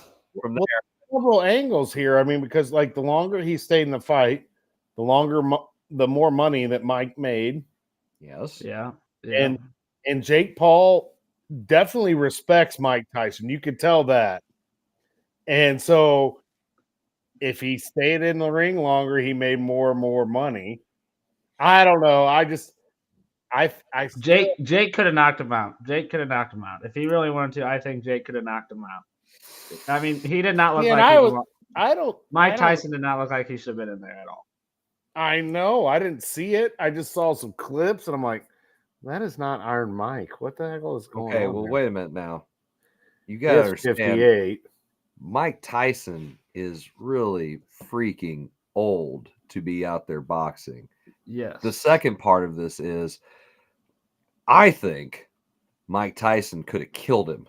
from there. several angles here. I mean, because like the longer he stayed in the fight, the more money that Mike made. Yes. Yeah. And Jake Paul definitely respects Mike Tyson. You could tell that. And so if he stayed in the ring longer, he made more and more money. I don't know. Jake could have knocked him out. Jake could have knocked him out. If he really wanted to, I think Jake could have knocked him out. I mean, he did not look Mike Tyson did not look like he should have been in there at all. I know. I didn't see it. I just saw some clips and I'm like, that is not Iron Mike. What the heck is going on? Okay, well, wait a minute now. You got to understand. 58. Mike Tyson is really freaking old to be out there boxing. Yes. The second part of this is I think Mike Tyson could have killed him.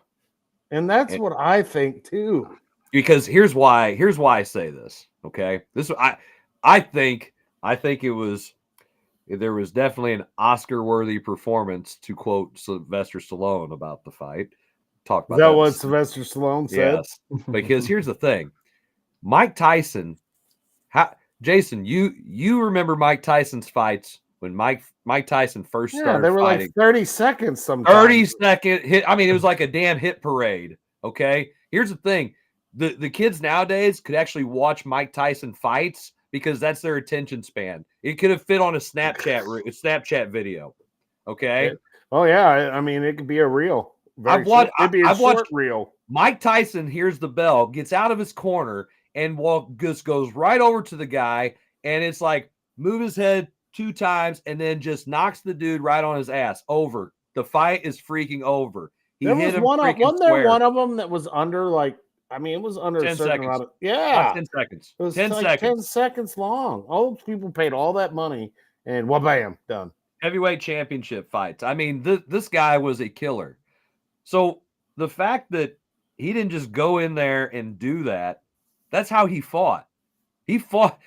And that's what I think too. Because here's why I say this. Okay. I think there was definitely an Oscar-worthy performance, to quote Sylvester Stallone about the fight. Talk about that. What Sylvester Stallone said? Yes. Because here's the thing. Mike Tyson, Jason, you remember Mike Tyson's fights when Mike Tyson first started they were fighting. like 30 seconds sometimes. 30-second hit. I mean, it was like a damn hit parade. Okay. Here's the thing. The kids nowadays could actually watch Mike Tyson fights because that's their attention span. It could have fit on a Snapchat video. Okay. Oh yeah. I mean, it could be a reel. I've watched reel. Mike Tyson hears the bell, gets out of his corner, and just goes right over to the guy, and it's like move his head 2 times, and then just knocks the dude right on his ass. Over. The fight is freaking over. There was one of them that was under like. I mean, it was under 10 a certain seconds. amount of 10 seconds. It was 10 like seconds. 10 seconds long. Old people paid all that money, and bam, done. Heavyweight championship fights. I mean, this guy was a killer. So the fact that he didn't just go in there and do that, that's how he fought. He fought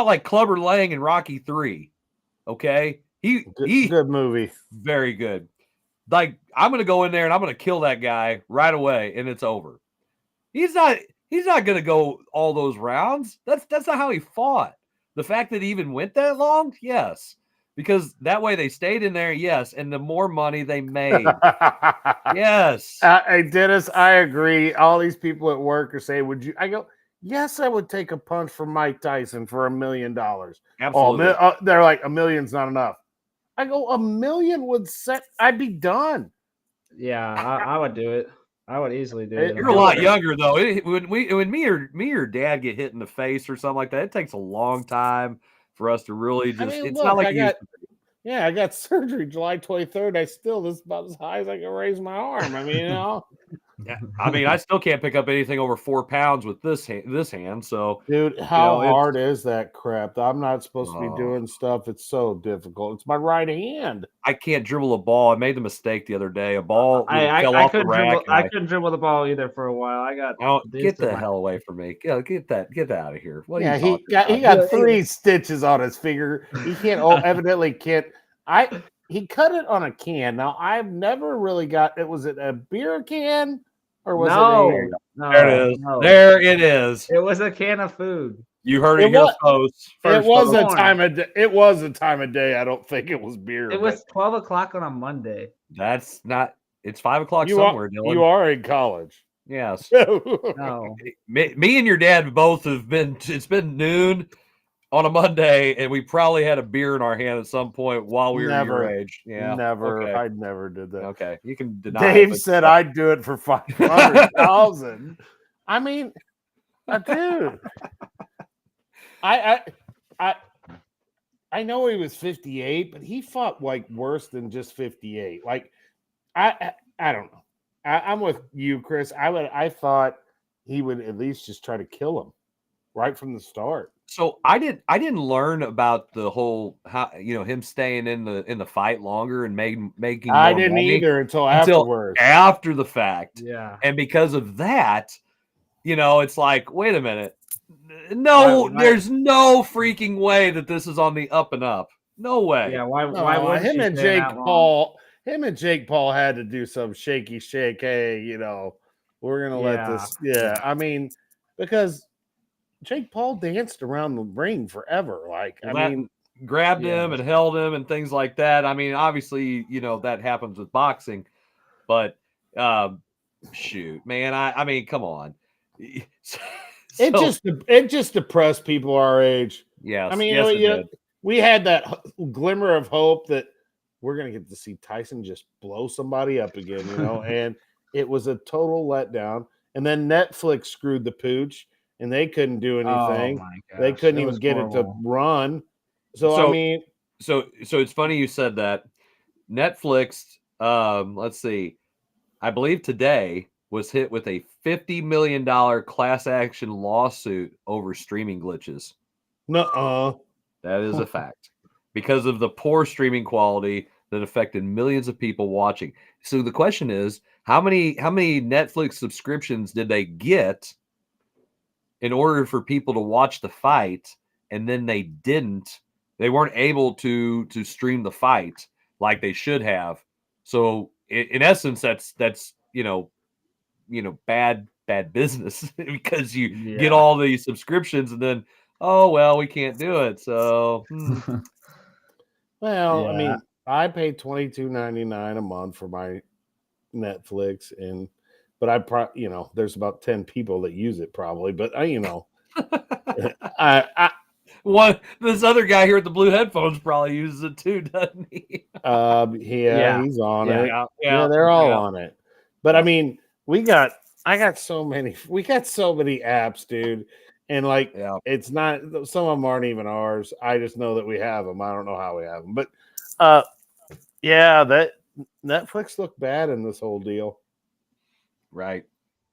like Clubber Lang in Rocky 3. Okay? Good movie. Very good. Like, I'm gonna go in there and I'm gonna kill that guy right away, and it's over. He's not gonna go all those rounds. That's not how he fought. The fact that he even went that long, yes. Because that way they stayed in there, yes, and the more money they made. Yes. Hey, Dennis, I agree. All these people at work are saying, would you? I go, yes, I would take a punch from Mike Tyson for $1 million. Absolutely. They're like, $1 million's not enough. I go, $1 million would set, I'd be done. Yeah, I would do it. I would easily do it. You're a lot younger, though. When me or dad get hit in the face or something like that, it takes a long time for us to really just. It's not like I got surgery July 23rd. This is about as high as I can raise my arm. I mean, Yeah, I mean, I still can't pick up anything over 4 pounds with this hand. So, dude, how hard is that crap? I'm not supposed to be doing stuff. It's so difficult. It's my right hand. I can't dribble a ball. I made the mistake the other day. A ball fell off the rack. I couldn't dribble the ball either for a while. Get the hell away from me. Get that out of here. What are you he got 3 stitches on his finger. He can't. Evidently can't. He cut it on a can. Now I've never really got it. Was it a beer can? Or was no, there it is. No. There it is. It was a can of food. You heard it here first. It was a time of day. It was a time of day. I don't think it was beer. It was 12 o'clock on a Monday. That's not. It's 5 o'clock somewhere, Dylan. You are in college. Yes. No. Me and your dad both have been. It's been noon on a Monday, and we probably had a beer in our hand at some point while we were your age. Yeah, never. Okay. I never did that. Okay, you can deny. Dave said I'd do it for 500,000. I mean, dude, I know he was 58, but he fought like worse than just 58. Like, I don't know. I'm with you, Chris. I thought he would at least just try to kill him right from the start. So I didn't learn about the whole him staying in the fight longer and making. I didn't money either until afterwards, after the fact. Yeah, and because of that, it's like, wait a minute, no, there's no freaking way that this is on the up and up. No way. Yeah, why him and Jake Paul? Him and Jake Paul had to do some shaky shake. Hey, we're gonna let this. Yeah, I mean, because Jake Paul danced around the ring forever. Like, Well, I mean, grabbed him and held him and things like that. I mean, obviously, that happens with boxing, but shoot, man, I mean, come on. It just depressed people our age. Yes, I mean, yes, it did. we had that glimmer of hope that we're going to get to see Tyson just blow somebody up again, and it was a total letdown. And then Netflix screwed the pooch, and they couldn't do anything. Oh my gosh, they couldn't even get it to run. So I mean, so it's funny you said that. Netflix, let's see, I believe today was hit with a $50 million class action lawsuit over streaming glitches. That is a fact, because of the poor streaming quality that affected millions of people watching. So the question is, how many Netflix subscriptions did they get in order for people to watch the fight, and then they weren't able to stream the fight like they should have. So in essence, that's bad business because you get all these subscriptions and then, oh well, we can't do it. So well, I mean, I pay $22.99 a month for my Netflix, but I there's about 10 people that use it probably, but this other guy here with the blue headphones probably uses it too, doesn't he? He's on it. Yeah, they're all on it. But I mean, we got so many apps, dude. And like, it's not, some of them aren't even ours. I just know that we have them. I don't know how we have them, but that Netflix looked bad in this whole deal. Right.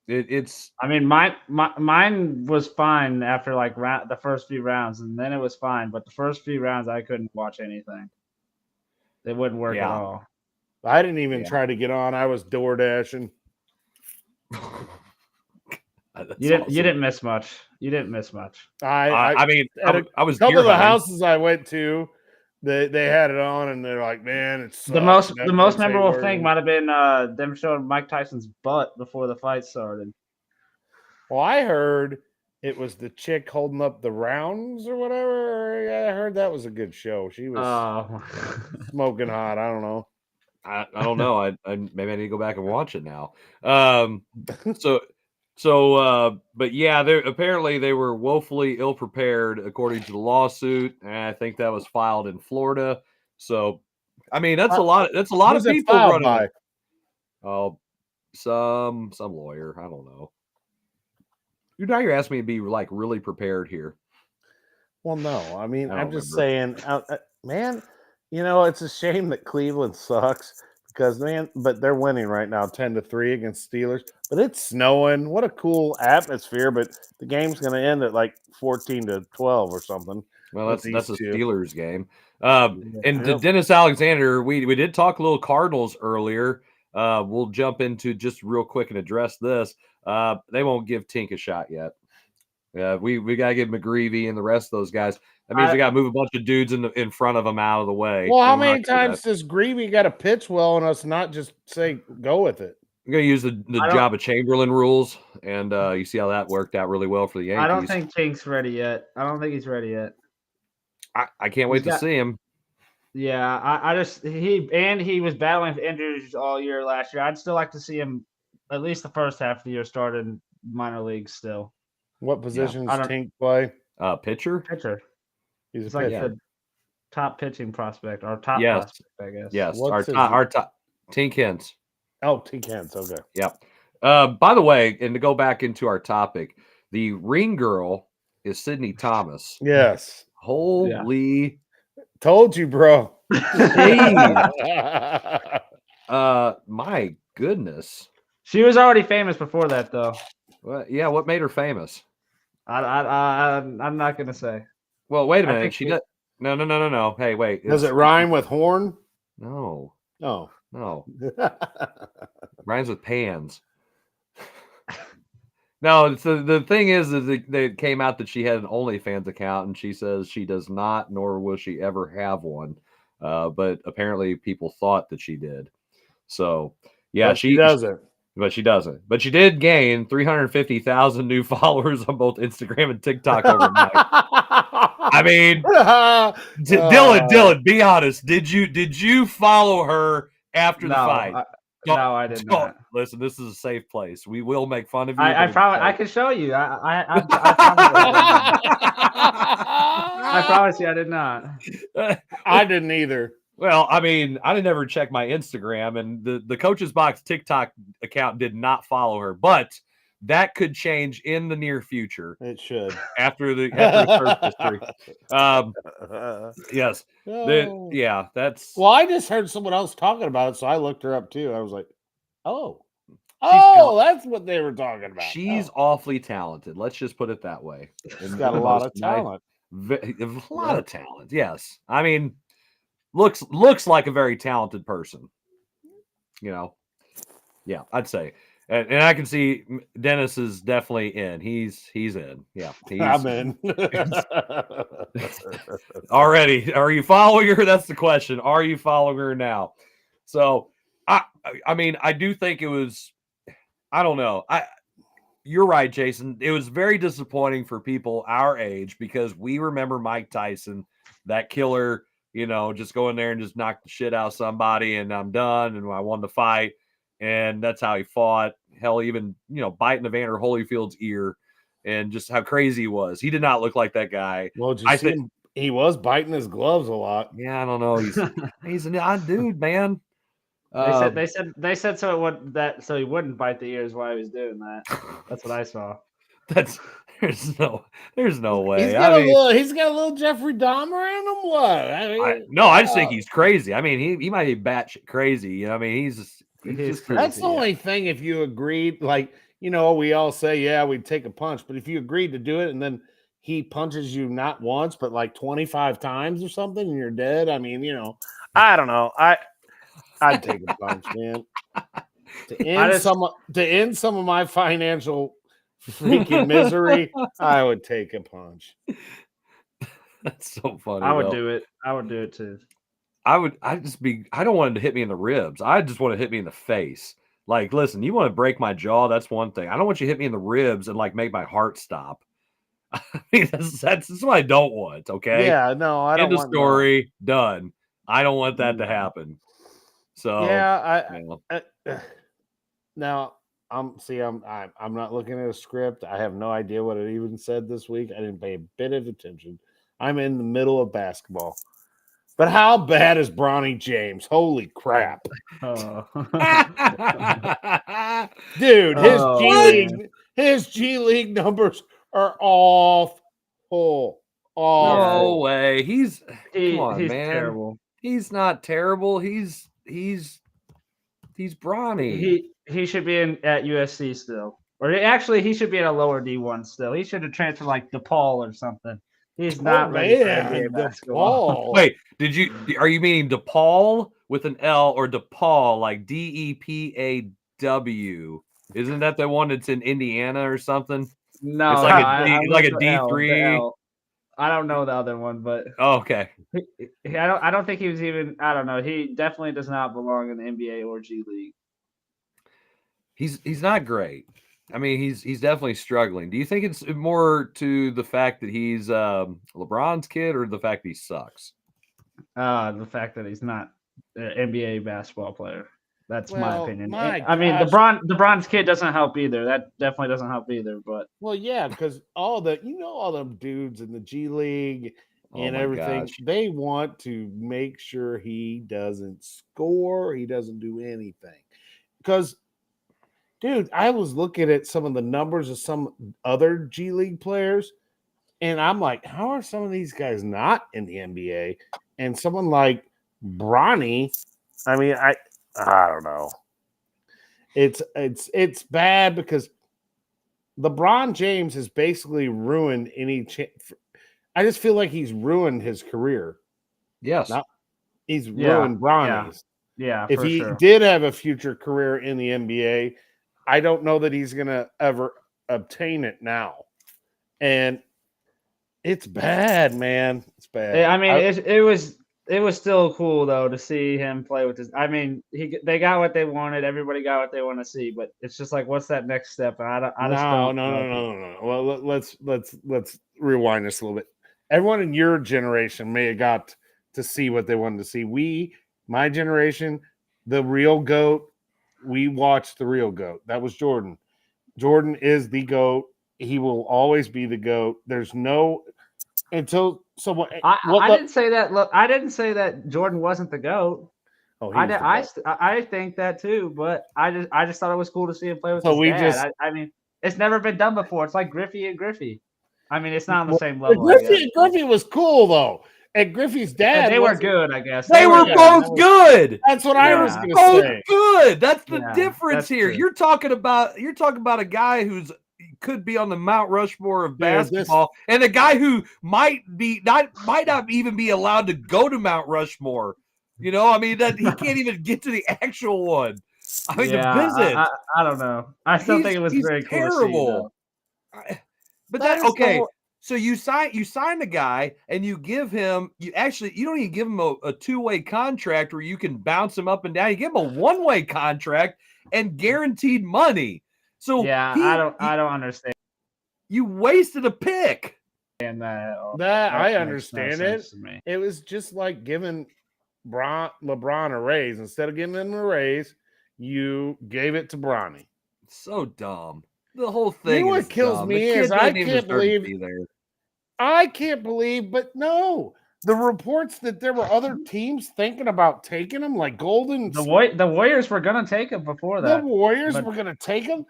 I mean, mine was fine after like the first few rounds, and then it was fine. But the first few rounds, I couldn't watch anything. It wouldn't work at all. I didn't even try to get on. I was door dashing. You didn't miss much. You didn't miss much. I mean, I was a couple of the houses I went to. They had it on, and they're like, "Man, it's the most memorable thing might have been them showing Mike Tyson's butt before the fight started." Well, I heard it was the chick holding up the rounds or whatever. Yeah, I heard that was a good show. She was smoking hot. I don't know. I don't know. I maybe I need to go back and watch it now. But yeah, apparently they were woefully ill prepared according to the lawsuit, and I think that was filed in Florida. So, I mean, that's a lot. That's a lot of people running it. Oh, some lawyer. I don't know. You're asking me to be like really prepared here. Well, no. I mean, I'm just saying, man. It's a shame that Cleveland sucks. Because but they're winning right now, 10-3 against Steelers. But it's snowing. What a cool atmosphere! But the game's going to end at like 14-12 or something. Well, that's a Steelers game. And to Dennis Alexander, we did talk a little Cardinals earlier. We'll jump into just real quick and address this. They won't give Tink a shot yet. We got to give McGreevy and the rest of those guys. That means we got to move a bunch of dudes in front of them out of the way. Well, how many times does Greavy got to pitch well and us not just say go with it? I'm going to use the Jabba Chamberlain rules, and you see how that worked out really well for the Yankees. I don't think Tink's ready yet. I don't think he's ready yet. I can't wait to see him. Yeah, he was battling injuries all year last year. I'd still like to see him at least the first half of the year start in minor leagues still. What positions Tink play? Pitcher. He's like the top pitching prospect or top prospect, I guess. Yes, our top Tink Hens. Oh, Tink Hens. Okay. Yep. By the way, and to go back into our topic, the ring girl is Sydney Thomas. Yes. Holy. Told you, bro. My goodness. She was already famous before that, though. Well, yeah, what made her famous? I'm not gonna say. Well, wait a minute. She does. No. Hey, wait. Does it rhyme with horn? No. Oh. No. Rhymes with pans. No, the thing is it came out that she had an OnlyFans account, and she says she does not, nor will she ever have one. But apparently people thought that she did. So, yeah, she doesn't. But she doesn't. But she did gain 350,000 new followers on both Instagram and TikTok overnight. I mean, Dylan, be honest. Did you follow her after the fight? No, I did not. Listen, this is a safe place. We will make fun of you. I promise. I can show you. I promise you, I did not. I didn't either. Well, I mean, I didn't ever check my Instagram, and the Coach's Box TikTok account did not follow her, but that could change in the near future. It should after the search history. Yes. Yeah, that's. Well, I just heard someone else talking about it, so I looked her up too. I was like, "Oh, that's what they were talking about." She's awfully talented. Let's just put it that way. She's got a lot of talent. A lot of talent. Yes, I mean, looks like a very talented person. You know, yeah, I'd say. And I can see Dennis is definitely in. He's in. Yeah, I'm in. Already. Are you following her? That's the question. Are you following her now? So, I mean, I do think it was. I don't know. You're right, Jason. It was very disappointing for people our age because we remember Mike Tyson, that killer. You know, just go in there and just knock the shit out of somebody, and I'm done, and I won the fight. And that's how he fought. Hell, even, biting Evander Holyfield's ear and just how crazy he was. He did not look like that guy. Well, he was biting his gloves a lot. Yeah, I don't know. He's an odd dude, man. They said so he wouldn't bite the ears while he was doing that. That's what I saw. There's no way. He's got a little Jeffrey Dahmer in him. What? I just think he's crazy. I mean, he might be batshit crazy. I mean, he's just crazy. That's the only thing. If you agreed, we all say, yeah, we'd take a punch, but if you agreed to do it and then he punches you not once but like 25 times or something, and you're dead. I mean, I don't know. I'd take a punch, man. To end some of my financial freaking misery, I would take a punch. That's so funny. I would do it. I would do it too. I don't want him to hit me in the ribs. I just want to hit me in the face. Like, listen, you want to break my jaw? That's one thing. I don't want you to hit me in the ribs and make my heart stop. I mean, that's what I don't want. Okay. Yeah. No, I don't. End of story. Done. I don't want that to happen. So yeah, now I'm not looking at a script. I have no idea what it even said this week. I didn't pay a bit of attention. I'm in the middle of basketball. But how bad is Bronny James? Holy crap. Dude, his G League numbers are awful. No way. He's man. Terrible. He's not terrible. He's Bronny. He should be at USC still. Or actually, he should be at a lower D1 still. He should have transferred like DePaul or something. He's not ready for NBA basketball. Wait, are you meaning DePaul with an L or DePaul like DEPAW? Isn't that the one that's in Indiana or something? No, it's like a D3. I don't know the other one, but okay. I don't think he was even. I don't know. He definitely does not belong in the NBA or G League. He's not great. I mean, he's definitely struggling. Do you think it's more to the fact that he's LeBron's kid, or the fact that he sucks? The fact that he's not an NBA basketball player. That's my opinion. I mean, LeBron's kid doesn't help either. That definitely doesn't help either. But yeah, because all them dudes in the G League and everything, they want to make sure he doesn't score, he doesn't do anything. Because, dude, I was looking at some of the numbers of some other G League players, and I'm like, how are some of these guys not in the NBA? And someone like Bronny, I mean, I don't know. It's bad because LeBron James has basically ruined any I just feel like he's ruined his career. Yes. He's ruined Bronny's. Yeah. If he did have a future career in the NBA, I don't know that he's going to ever obtain it now. And it's bad, man. It's bad. I mean, it was it was still cool though to see him play with his. I mean, they got what they wanted. Everybody got what they want to see, but it's just like, what's that next step? And I just don't. No. Well, let's rewind this a little bit. Everyone in your generation may have got to see what they wanted to see. My generation, the real GOAT, we watched the real GOAT. That was Jordan. Jordan is the GOAT. He will always be the GOAT. There's no until someone. I didn't say that. Look, I didn't say that Jordan wasn't the GOAT. Oh, I think that too, but I just thought it was cool to see him play with his dad. I mean, it's never been done before. It's like Griffey and Griffey. I mean, it's not on the same level. Griffey was cool though, and Griffey's dad. They were good, I guess. They were both good. That's what I was going to say. Good. That's the difference here. True. You're talking about a guy who's could be on the Mount Rushmore of basketball, and a guy who might not even be allowed to go to Mount Rushmore. You know, I mean, that he can't even get to the actual one. I mean, the visit. I don't know. I still think it was very terrible. Cool to see, but that's okay. So you sign the guy and you give him you don't even give him a two-way contract where you can bounce him up and down. You give him a one-way contract and guaranteed money. So I don't understand. You wasted a pick. And that I understand it. It was just like giving LeBron a raise. Instead of giving him a raise, you gave it to Bronny. So dumb. The whole thing. You know what kills dumb. me is I can't believe, but no. The reports that there were other teams thinking about taking him, like Golden. The Warriors were going to take him before that. The Warriors were going to take him.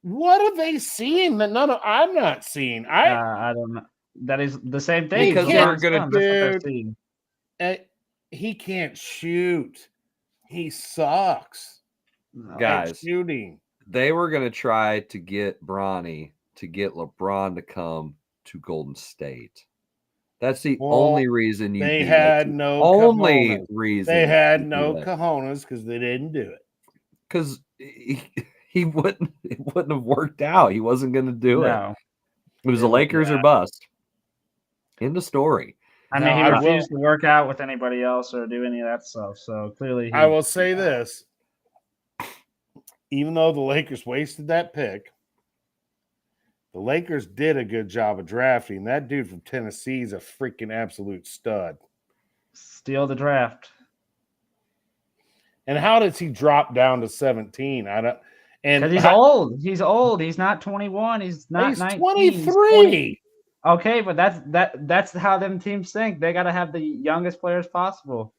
What are they seeing that I'm not seeing? I don't know. That is the same thing. Because they're going to do. He can't shoot. He sucks. Guys, shooting. They were going to try to get Bronny to get LeBron to come to Golden State. That's the only reason you. They had no only reason they had no cojones because they didn't do it. Because he wouldn't. It wouldn't have worked out. He wasn't going to do it. It was the Lakers or bust. End of story. I mean, he refused to work out with anybody else or do any of that stuff. So clearly, I will say this: even though the Lakers wasted that pick, the Lakers did a good job of drafting. That dude from Tennessee is a freaking absolute stud. Steal the draft. And how does he drop down to 17? I don't. And because he's old. He's old. He's not 21. He's not. He's 19. 23. Okay, but that's how them teams think. They got to have the youngest players possible.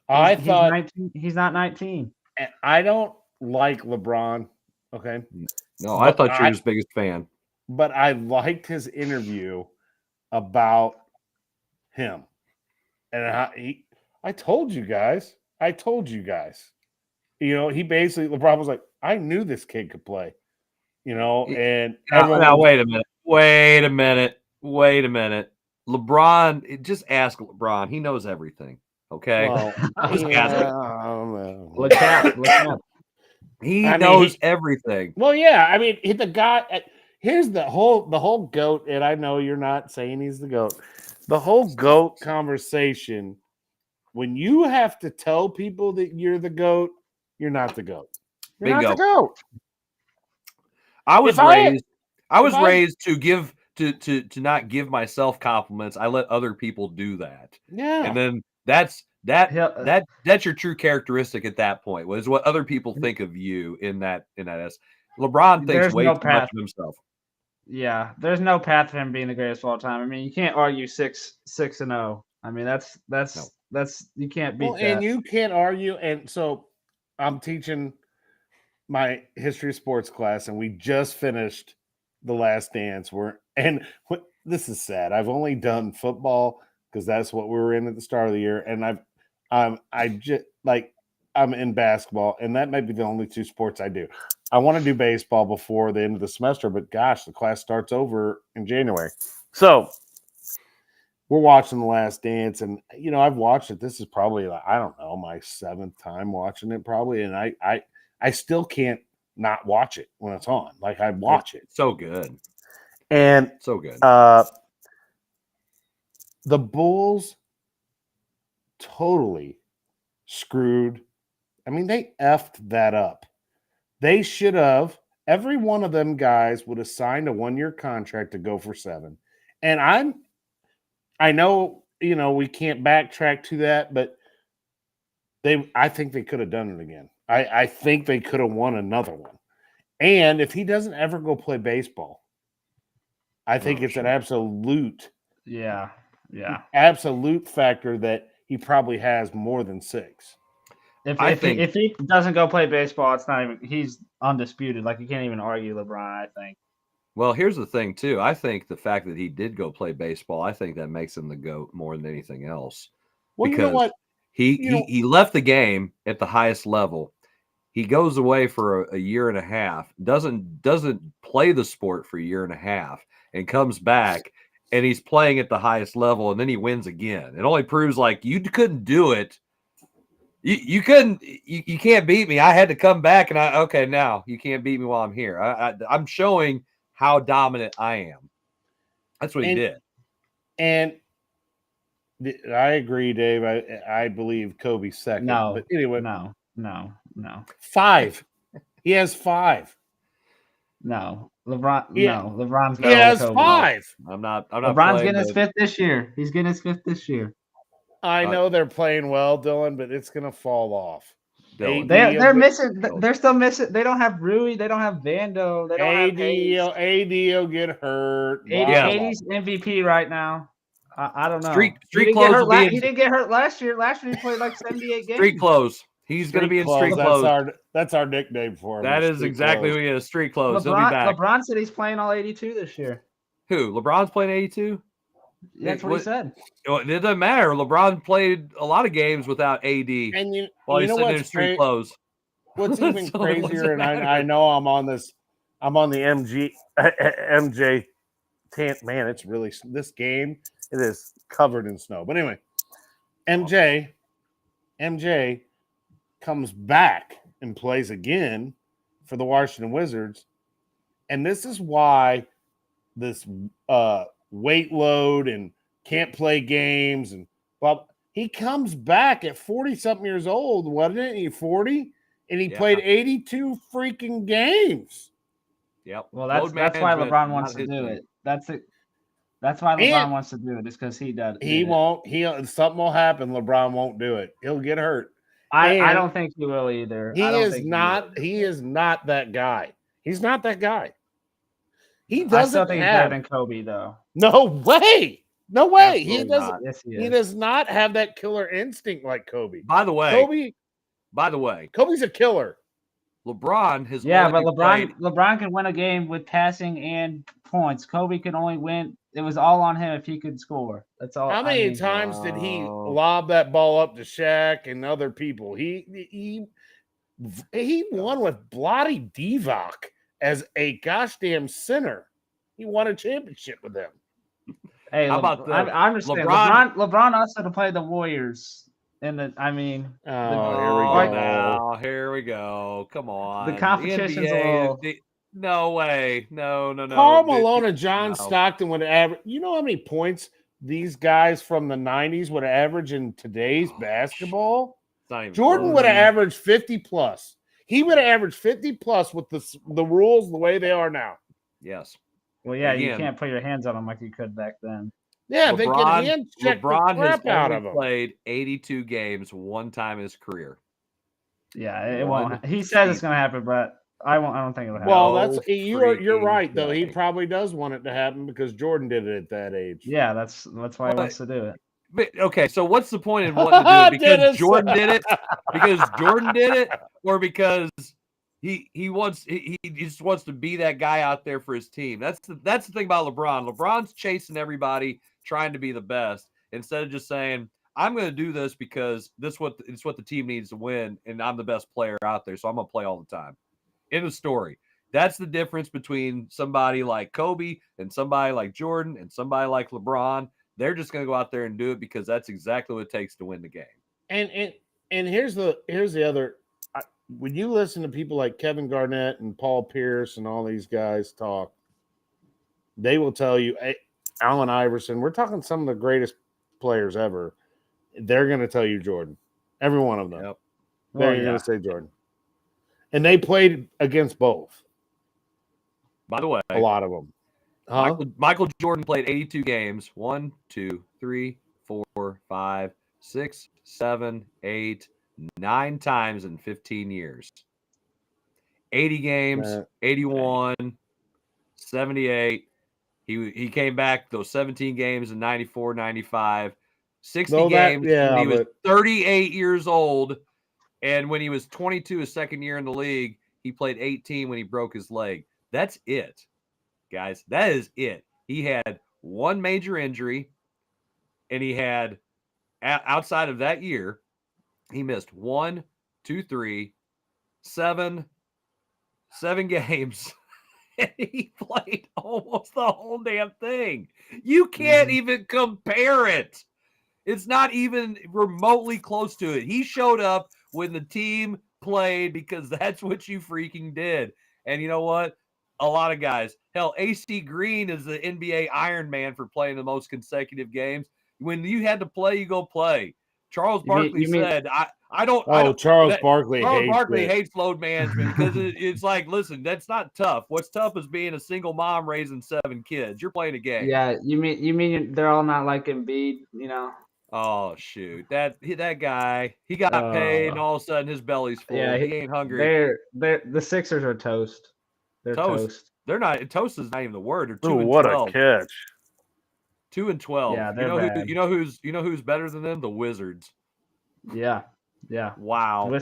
He's 19. He's not 19. And I don't like LeBron. Okay. No, I thought you were his biggest fan. But I liked his interview about him. And I told you guys. You know, he basically, LeBron was like, I knew this kid could play. You know, and now wait a minute. LeBron, just ask LeBron. He knows everything. Okay. Well, look at. He knows everything. Well, yeah. I mean, the guy. Here's the whole GOAT, and I know you're not saying he's the GOAT. The whole GOAT conversation. When you have to tell people that you're the GOAT, you're not the GOAT. You're not the GOAT. I was raised to give. To not give myself compliments. I let other people do that. Yeah. And then that's your true characteristic at that point, was what other people think of you in that S. LeBron thinks way too much of himself. Yeah, there's no path for him being the greatest of all time. I mean, you can't argue 6-0. I mean, that's you can't beat that. And you can't argue. And so I'm teaching my history of sports class, and we just finished The Last Dance. This is sad. I've only done football because that's what we were in at the start of the year, and I'm in basketball, and that might be the only two sports I do. I want to do baseball before the end of the semester, but gosh, the class starts over in January. So we're watching The Last Dance, and you know, I've watched it. This is probably, I don't know, my 7th time watching it probably, and I still can't not watch it when it's on. Like, I watch it. So good. And so good. The Bulls totally screwed. I mean, they effed that up. They should have, every one of them guys would have signed a 1-year contract to go for 7. And I know, we can't backtrack to that, but I think they could have done it again. I think they could have won another one. And if he doesn't ever go play baseball, I think it's an absolute factor that he probably has more than 6. If he doesn't go play baseball, it's not even, he's undisputed. Like, you can't even argue LeBron, I think. Well, here's the thing too. I think the fact that he did go play baseball, I think that makes him the GOAT more than anything else. Well, because you know what? He left the game at the highest level. He goes away for a year and a half, doesn't play the sport for a year and a half, and comes back, and he's playing at the highest level, and then he wins again. It only proves like you couldn't do it. You couldn't. You can't beat me. I had to come back, and okay, now you can't beat me while I'm here. I'm showing how dominant I am. That's what he did. And I agree, Dave. I believe Kobe's second. No, but anyway, no. 5. He has 5. No, LeBron. Yeah. No, LeBron's. He has 5. I'm not. LeBron's getting his 5th this year. He's getting his 5th this year. I know they're playing well, Dylan, but it's gonna fall off. They're missing. They're still missing. They don't have Rui. They don't have Vando. They don't have AD will get hurt. AD's MVP right now. I don't know. Street he clothes. He didn't get hurt last year. Last year he played like 78 games. Street clothes. He's going to be in street clothes. That's our nickname for him. That is exactly who he is. Street clothes. He'll be back. LeBron said he's playing all 82 this year. Who? LeBron's playing 82? That's what he said. It doesn't matter. LeBron played a lot of games without AD while he's sitting in street clothes. What's even crazier, and I know I'm on the MJ tent. Man, it's really, this game, it is covered in snow. But anyway, MJ comes back and plays again for the Washington Wizards. And this is why this weight load and can't play games and he comes back at 40-something years old, wasn't it? He 40, and he played 82 freaking games. Yep. Well, that's why LeBron wants to do it. That's it. That's why LeBron wants to do it. It's because he does. He won't. Something will happen. LeBron won't do it. He'll get hurt. I don't think he will either. He is not that guy. He's not that guy. He doesn't. I still think he's better than Kobe, though. No way. No way. Absolutely He doesn't. not. Yes, he does not have that killer instinct like Kobe. By the way, Kobe's a killer. LeBron has. Yeah, but LeBron can win a game with passing and points. Kobe can only win. It was all on him if he could score. That's all. How many times did he lob that ball up to Shaq and other people? He won with Bloody Divac as a goddamn center. He won a championship with them. Hey, how about that? I understand. LeBron also to play the Warriors. Here we go. Here we go. Come on. The competition's a little. No way. No. Karl Malone and John Stockton would average. You know how many points these guys from the 90s would average in today's basketball? Jordan would have averaged 50 plus. He would have averaged 50 plus with the rules the way they are now. Yes. Well, yeah, you can't put your hands on them like you could back then. Yeah, they can hand check the crap out of him. Played 82 games one time in his career. Yeah, it won't. He says it's going to happen, but I don't think it'll happen. Well, you're right though. He probably does want it to happen because Jordan did it at that age. Yeah, that's why he wants to do it. But, okay, so what's the point in wanting to do it? Because Jordan did it? Because Jordan did it? Or because he just wants to be that guy out there for his team? That's the thing about LeBron. LeBron's chasing everybody, trying to be the best, instead of just saying, I'm going to do this because it's what the team needs to win, and I'm the best player out there, so I'm going to play all the time. End of story. That's the difference between somebody like Kobe and somebody like Jordan and somebody like LeBron. They're just going to go out there and do it because that's exactly what it takes to win the game. And here's the other. When you listen to people like Kevin Garnett and Paul Pierce and all these guys talk, they will tell you, Allen Iverson, we're talking some of the greatest players ever. they're going to tell you Jordan. Every one of them. Yep. They're going to say Jordan. And they played against both. By the way, a lot of them. Michael Jordan played 82 games. 1, 2, 3, 4, 5, 6, 7, 8, 9 times in 15 years. 80 games, 81, 78. He came back those 17 games in 94, 95, 60 games when he was 38 years old. And when he was 22, his second year in the league, he played 18 when he broke his leg. That's it, guys. That is it. He had one major injury, and he had, outside of that year, he missed 1, 2, 3, 7 games. And he played almost the whole damn thing. You can't even compare it. It's not even remotely close to it. He showed up when the team played because that's what you freaking did. And you know what? A lot of guys. Hell, AC Green is the NBA Iron Man for playing the most consecutive games. When you had to play, you go play. Charles Barkley said, Charles Barkley hates load management because it's like, listen, that's not tough. What's tough is being a single mom raising 7 kids. You're playing a game. Yeah, you mean they're all not like Embiid, you know? Oh shoot, that guy, he got paid, and all of a sudden his belly's full. Yeah, he ain't hungry. The Sixers are toast. They're toast. They're not. Toast is not even the word. They're 2 and 12. What a catch! 2 and 12. Yeah, they're bad. You know who's better than them? The Wizards. Yeah. Wow.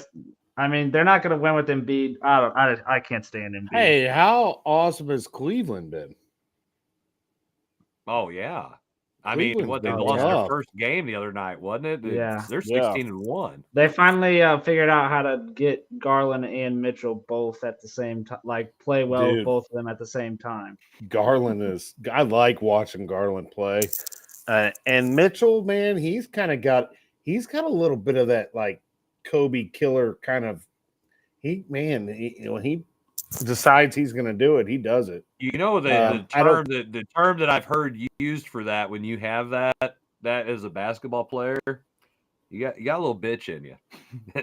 I mean, they're not going to win with Embiid. I can't stand Embiid. Hey, how awesome has Cleveland been? Oh yeah. I mean, they lost their first game the other night, wasn't it? Yeah. They're 16-1. They finally figured out how to get Garland and Mitchell both at the same time, like play well with both of them at the same time. I like watching Garland play. And Mitchell, man, he's got a little bit of that like Kobe killer kind of. When he decides he's going to do it, he does it. You know the term that I've heard used for that when you have that as a basketball player, you got a little bitch in you.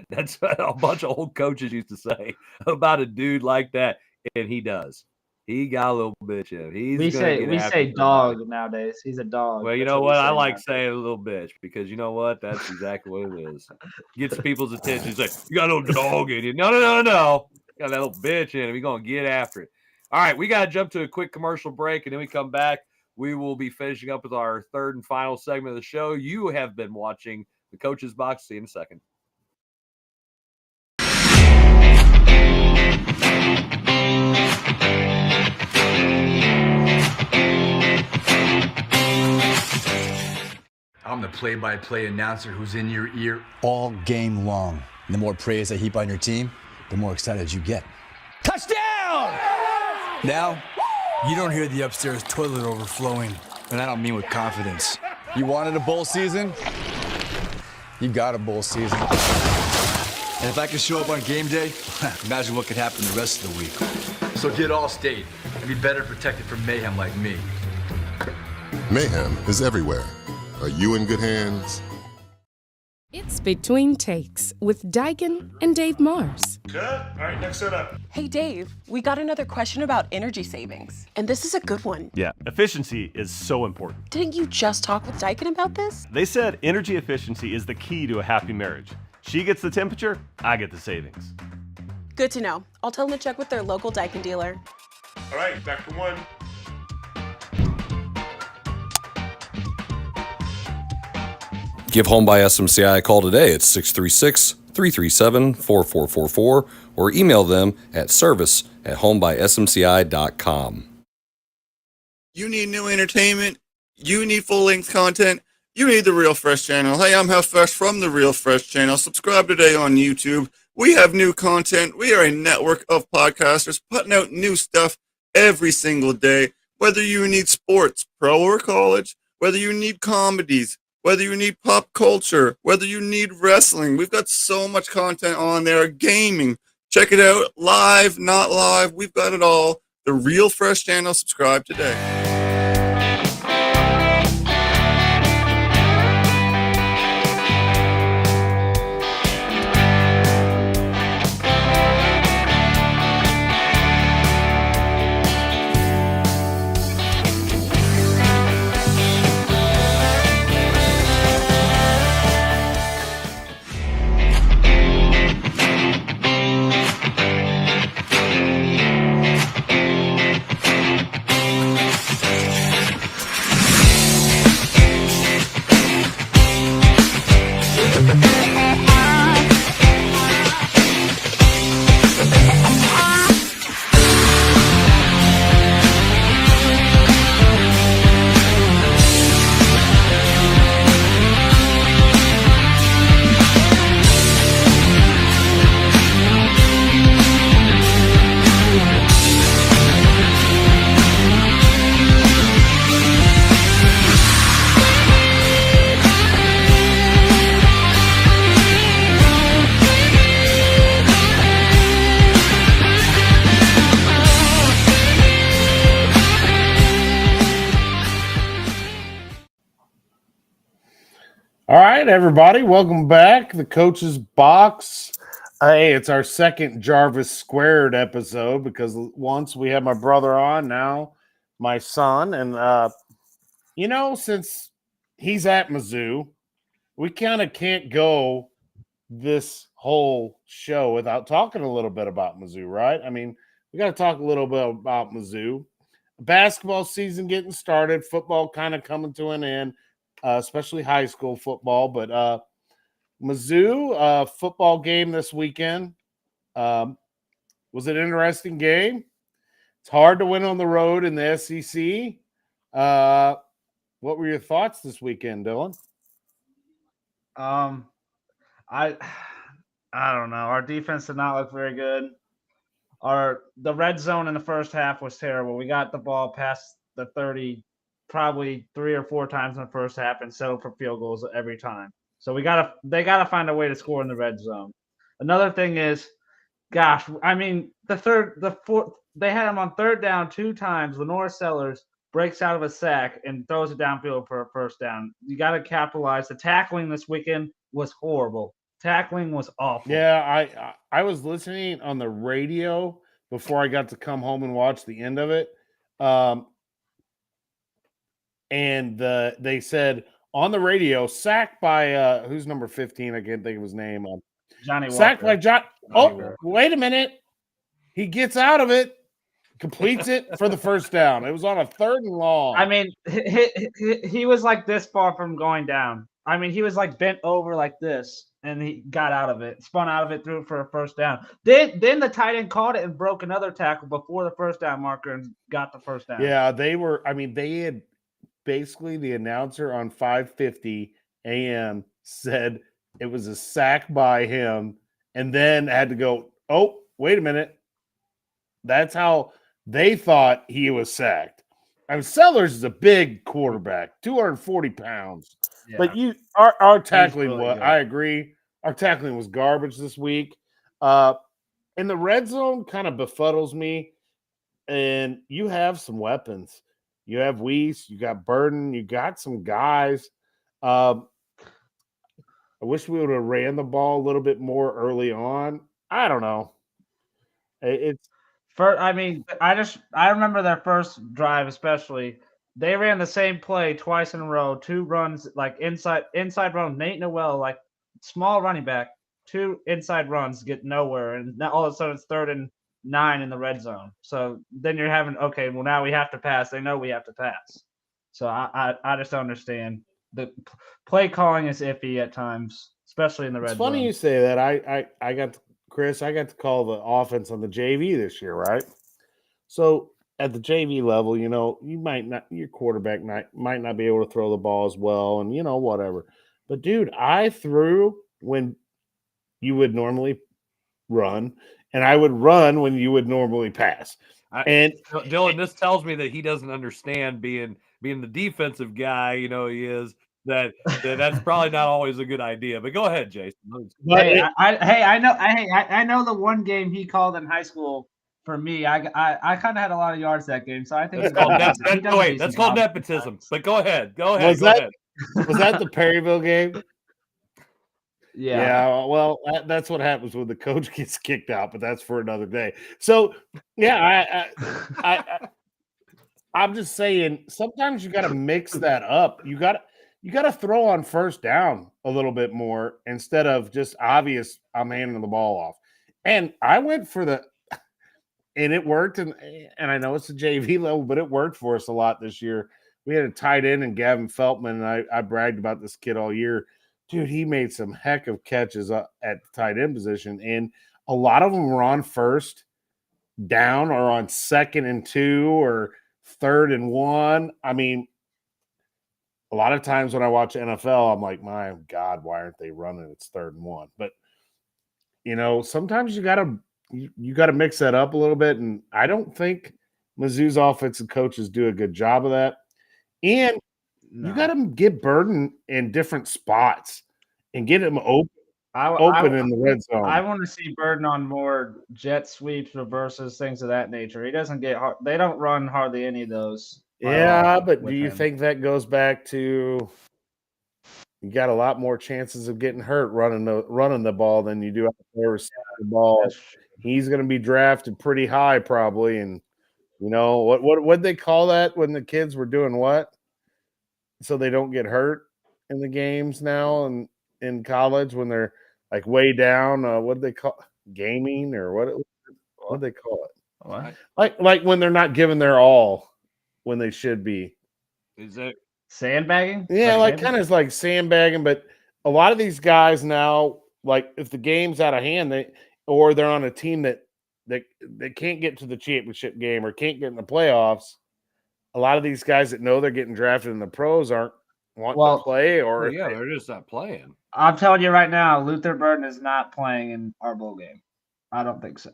That's what a bunch of old coaches used to say about a dude like that, and he does. He got a little bitch in him. We say dog nowadays. He's a dog. Well, you know what? I like saying a little bitch because you know what? That's exactly what it is. Gets people's attention. It's like, you got a little dog in you. No. Got that little bitch in it. We're going to get after it. All right, we got to jump to a quick commercial break, and then we come back. We will be finishing up with our third and final segment of the show. You have been watching the Coach's Box. See you in a second. I'm the play-by-play announcer who's in your ear all game long. And the more praise I heap on your team, the more excited you get. Touchdown! Now, you don't hear the upstairs toilet overflowing, and I don't mean with confidence. You wanted a bowl season? You got a bowl season. And if I could show up on game day, imagine what could happen the rest of the week. So get Allstate and be better protected from mayhem like me. Mayhem is everywhere. Are you in good hands? It's Between Takes with Dyken and Dave Mars. Good. All right, next set up. Hey, Dave, we got another question about energy savings. And this is a good one. Yeah, efficiency is so important. Didn't you just talk with Dyken about this? They said energy efficiency is the key to a happy marriage. She gets the temperature, I get the savings. Good to know. I'll tell them to check with their local Dyken dealer. All right, back for one. Give Home by SMCI a call today at 636-337-4444 or email them at service@homebysmci.com. You need new entertainment. You need full-length content. You need the Real Fresh channel. Hey, I'm Health Fresh from the Real Fresh channel. Subscribe today on YouTube. We have new content. We are a network of podcasters putting out new stuff every single day. Whether you need sports, pro or college, whether you need comedies, whether you need pop culture, whether you need wrestling, we've got so much content on there. Gaming, check it out. Live, not live, we've got it all. The Real Fresh channel. Subscribe today. right, everybody, welcome back. The Coach's Box. Hey, it's our second Jarvis Squared episode because once we had my brother on, now my son. And, since he's at Mizzou, we kind of can't go this whole show without talking a little bit about Mizzou, right? I mean, we got to talk a little bit about Mizzou. Basketball season getting started, football kind of coming to an end, especially high school football. But Mizzou football game this weekend was an interesting game. It's hard to win on the road in the SEC. What were your thoughts this weekend, Dylan? I don't know. Our defense did not look very good. The red zone in the first half was terrible. We got the ball past the 30 probably 3 or 4 times in the first half and settled for field goals every time. So they gotta find a way to score in the red zone. Another thing is, gosh, I mean, they had him on third down 2 times. Lenore Sellers breaks out of a sack and throws it downfield for a first down. You got to capitalize. The tackling this weekend was horrible. Tackling was awful. Yeah, I was listening on the radio before I got to come home and watch the end of it. And they said on the radio, sacked by who's number 15? I can't think of his name. Johnny Walker. Sacked by John. Oh, wait a minute. He gets out of it, completes it for the first down. It was on a 3rd and long. I mean, he was like this far from going down. I mean, he was like bent over like this, and he got out of it, spun out of it, threw it for a first down. Then the tight end caught it and broke another tackle before the first down marker and got the first down. Yeah, they had basically the announcer on 5:50 a.m. said it was a sack by him, and then had to go, oh, wait a minute. That's how they thought he was sacked. I mean, Sellers is a big quarterback, 240 pounds. Yeah. But our tackling really was, I agree. Our tackling was garbage this week. And the red zone kind of befuddles me. And you have some weapons. You have Weiss, you got Burden, you got some guys. I wish we would have ran the ball a little bit more early on. I don't know. I remember their first drive, especially. They ran the same play twice in a row, 2 runs, like inside run. Nate Noel, like small running back, 2 inside runs, get nowhere, and now all of a sudden it's 3rd and 9 in the red zone. So then you're having, okay, well now we have to pass. They know we have to pass. So I just don't understand. The play calling is iffy at times, especially in the red zone. It's funny you say that. I got to call the offense on the JV this year, right? So at the JV level, your quarterback might not be able to throw the ball as well, and whatever. But dude, I threw when you would normally run, and I would run when you would normally pass. And Dylan, this tells me that he doesn't understand being the defensive guy. He is. That's probably not always a good idea. But go ahead, Jason. I know the one game he called in high school. For me, I kind of had a lot of yards that game, so I think that's called nepotism. But go ahead. Was that the Perryville game? Yeah. Yeah. Well, that's what happens when the coach gets kicked out, but that's for another day. So, yeah, I'm just saying sometimes you got to mix that up. You got to throw on first down a little bit more instead of just obvious I'm handing the ball off. And I went for and it worked, and I know it's a JV level, but it worked for us a lot this year. We had a tight end in Gavin Feltman, and I bragged about this kid all year. Dude, he made some heck of catches at the tight end position, and a lot of them were on first down or on 2nd and 2 or 3rd and 1. I mean, a lot of times when I watch NFL, I'm like, my God, why aren't they running? It's 3rd and 1. But, sometimes you got to mix that up a little bit, and I don't think Mizzou's offensive coaches do a good job of that. And you got to get Burden in different spots and get him open in the red zone. I want to see Burden on more jet sweeps, reverses, things of that nature. He doesn't get hard. They don't run hardly any of those. Yeah, but do you think that goes back to you got a lot more chances of getting hurt running the ball than you do out there receiving the ball. He's going to be drafted pretty high probably, and what they call that when the kids were doing what? So they don't get hurt in the games now and in college when they're like way down. What do they call gaming or what do they call it? What? Like when they're not giving their all when they should be. Is it sandbagging? Yeah, like kind of like sandbagging, but a lot of these guys now, like if the game's out of hand, they're on a team that they can't get to the championship game or can't get in the playoffs. A lot of these guys that know they're getting drafted in the pros aren't wanting to play, or they're just not playing. I'm telling you right now, Luther Burden is not playing in our bowl game. I don't think so.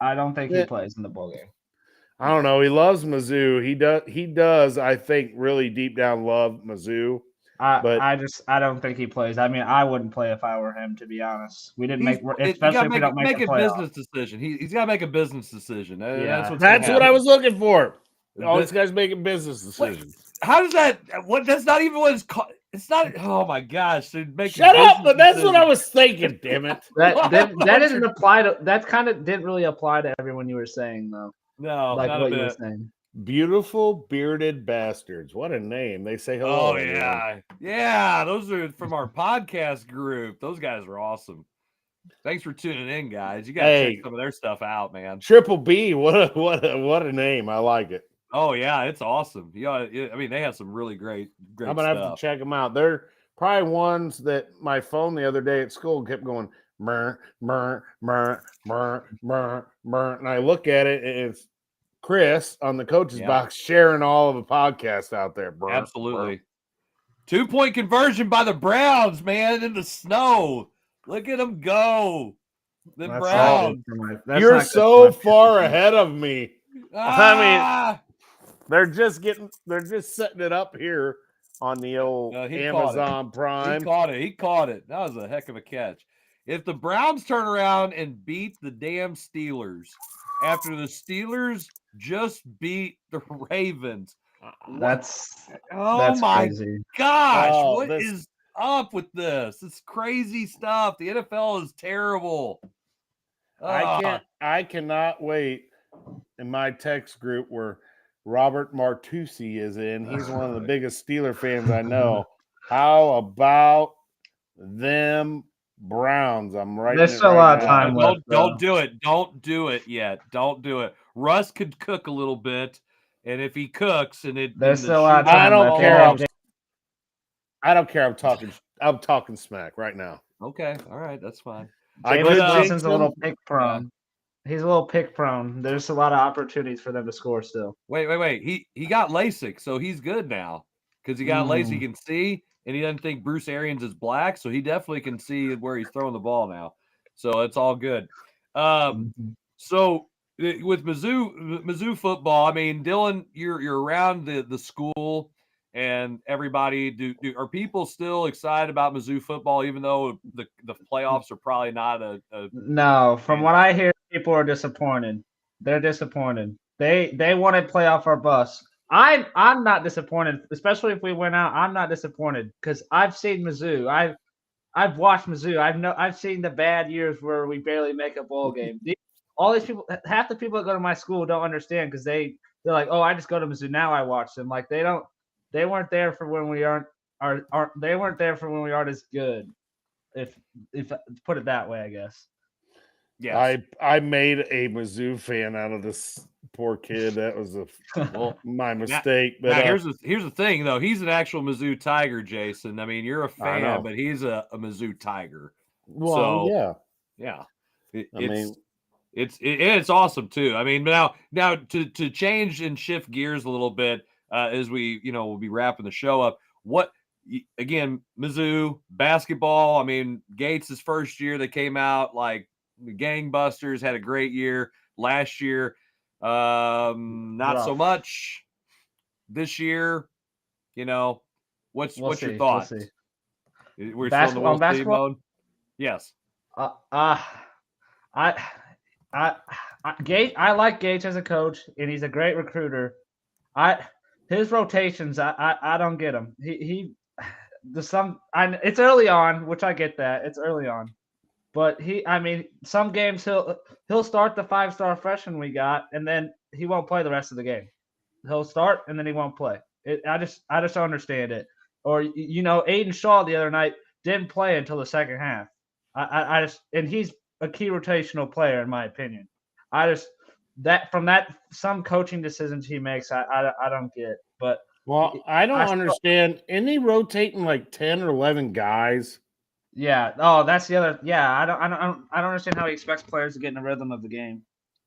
I don't think he plays in the bowl game. I don't know. He loves Mizzou. He does. I think really deep down love Mizzou. I don't think he plays. I mean, I wouldn't play if I were him, to be honest. We didn't especially if we don't make a business decision. He's got to make a business decision. Yeah, that's what I was looking for. All these guys making business decisions. How does that? What? That's not even what it's called. It's not. Oh my gosh! Shut up! But that's what I was thinking. Damn it! that didn't apply to. That kind of didn't really apply to everyone you were saying though. No, like not what a you were bit. saying. Beautiful bearded bastards. What a name! They say hello. Oh yeah, yeah. Those are from our podcast group. Those guys are awesome. Thanks for tuning in, guys. You gotta check some of their stuff out, man. Triple B. What a name! I like it. Oh yeah, it's awesome. I mean, they have some really great I'm gonna have to check them out. They're probably ones that my phone the other day at school kept going murr, murr, murr, murr, murr, murr, and I look at it and it's Chris on the coach's box sharing all of the podcasts out there. Brr, absolutely. 2-point conversion by the Browns, man, in the snow. Look at them go. The Browns. You're so far ahead of me. I mean, they're just setting it up here on the old Amazon Prime. He caught it. That was a heck of a catch. If the Browns turn around and beat the damn Steelers after the Steelers just beat the Ravens, that's my crazy. Gosh, what is up with this? It's crazy stuff. The NFL is terrible. I cannot wait. In my text group where Robert Martucci is in, he's one of the biggest Steeler fans I know. How about them Browns? I'm writing. There's still a lot of time left. Don't do it. Don't do it yet. Don't do it. Russ could cook a little bit, and if he cooks, there's still a lot of time. I don't care. I don't care. I'm talking smack right now. Okay, all right, that's fine. David Johnson's a little pick prone. He's a little pick prone. There's a lot of opportunities for them to score still. Wait. He got LASIK, so he's good now because he got LASIK. He can see, and he doesn't think Bruce Arians is black, so he definitely can see where he's throwing the ball now. So it's all good. So with Mizzou football, I mean, Dylan, you're around the school and everybody. Are people still excited about Mizzou football, even though the playoffs are probably not a No, from what I hear, people are disappointed. They're disappointed. They wanted playoff or bust. I'm not disappointed, especially if we went out. I'm not disappointed because I've seen Mizzou. I've watched Mizzou. I've seen the bad years where we barely make a bowl game. All these people, half the people that go to my school don't understand because they're like, oh, I just go to Mizzou now. I watch them. Like they weren't there for when we they weren't there for when we aren't as good. If put it that way, I guess. Yeah, I made a Mizzou fan out of this poor kid. That was my mistake. But here's the thing, though. He's an actual Mizzou Tiger, Jason. I mean, you're a fan, but he's a Mizzou Tiger. Well, so, yeah. It's awesome too. I mean, now to change and shift gears a little bit as we we'll be wrapping the show up. What again, Mizzou basketball? I mean, Gates' first year they came out like gangbusters, had a great year last year. Not so much this year. What's your thoughts? We're still in the World Series mode. Yes. I like Gates as a coach, and he's a great recruiter. His rotations, I don't get them. it's early on, which I get that. It's early on. But some games he'll start the 5-star freshman we got, and then he won't play the rest of the game. He'll start and then he won't play. I just don't understand it. Or Aiden Shaw the other night didn't play until the second half. And he's a key rotational player in my opinion. Some coaching decisions he makes I don't get. But I don't understand. Isn't he rotating like 10 or 11 guys? Yeah. Oh, that's the other. Yeah, I don't understand how he expects players to get in the rhythm of the game.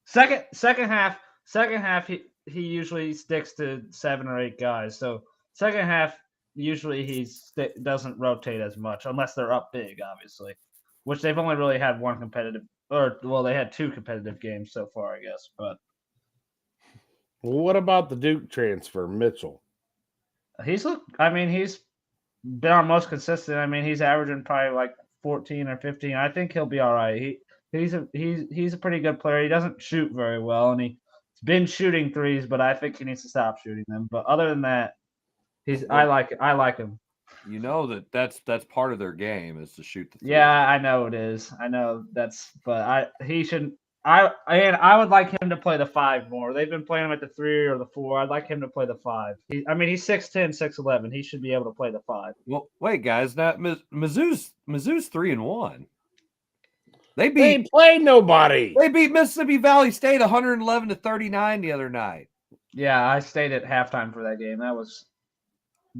Second half, he usually sticks to 7 or 8 guys. So second half, usually he doesn't rotate as much unless they're up big, obviously. Which they've only really had one competitive, they had 2 competitive games so far, I guess. But what about the Duke transfer, Mitchell? He's been our most consistent. I mean, he's averaging probably like 14 or 15. I think he'll be all right. He's a pretty good player. He doesn't shoot very well, and he's been shooting threes, but I think he needs to stop shooting them. But other than that, I like him. You know that's part of their game is to shoot the three. Yeah, I know it is. I know he shouldn't. I would like him to play the 5 more. They've been playing him at the 3 or the 4. I'd like him to play the 5. He's 6'10", 6'11". He should be able to play the 5. Well, wait, guys. Now Mizzou's 3-1. They ain't played nobody. They beat Mississippi Valley State 111-39 the other night. Yeah, I stayed at halftime for that game. That was.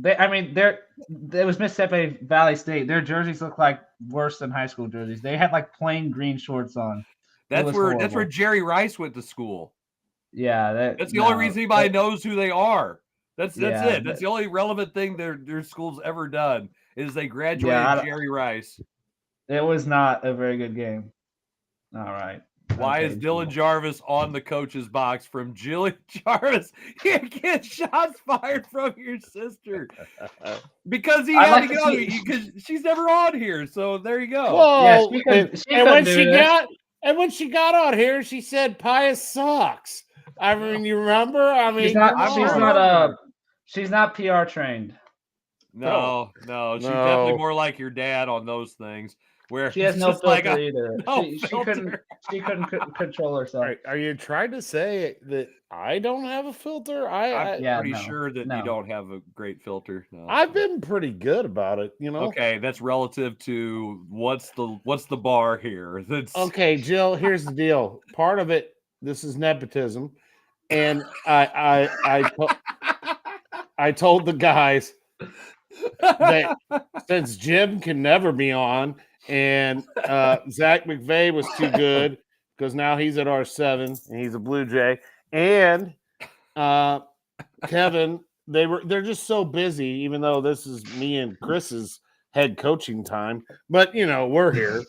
It was Mississippi Valley State. Their jerseys look like worse than high school jerseys. They had like plain green shorts on. That's where Jerry Rice went to school. Yeah, that's the only reason anybody knows who they are. That's it. That's the only relevant thing their school's ever done is they graduated Jerry Rice. It was not a very good game. All right. Why is Dylan Jarvis on the coach's box from Jillian Jarvis? You get shots fired from your sister because he had to get on because she's never on here. So there you go. Well, when she got on here, she said Pius sucks. I mean, you remember? I mean, she's not PR trained. No, she's definitely more like your dad on those things. Where she has no filter either. She couldn't control herself. Are you trying to say that I don't have a filter? I'm pretty sure that you don't have a great filter. No. I've been pretty good about it, Okay, that's relative to what's the bar here. Okay, Jill. Here's the deal. Part of it, this is nepotism, and I told the guys that since Jim can never be on. And Zach McVey was too good because now he's at R7 and he's a Blue Jay. And Kevin, they're just so busy, even though this is me and Chris's head coaching time. But we're here.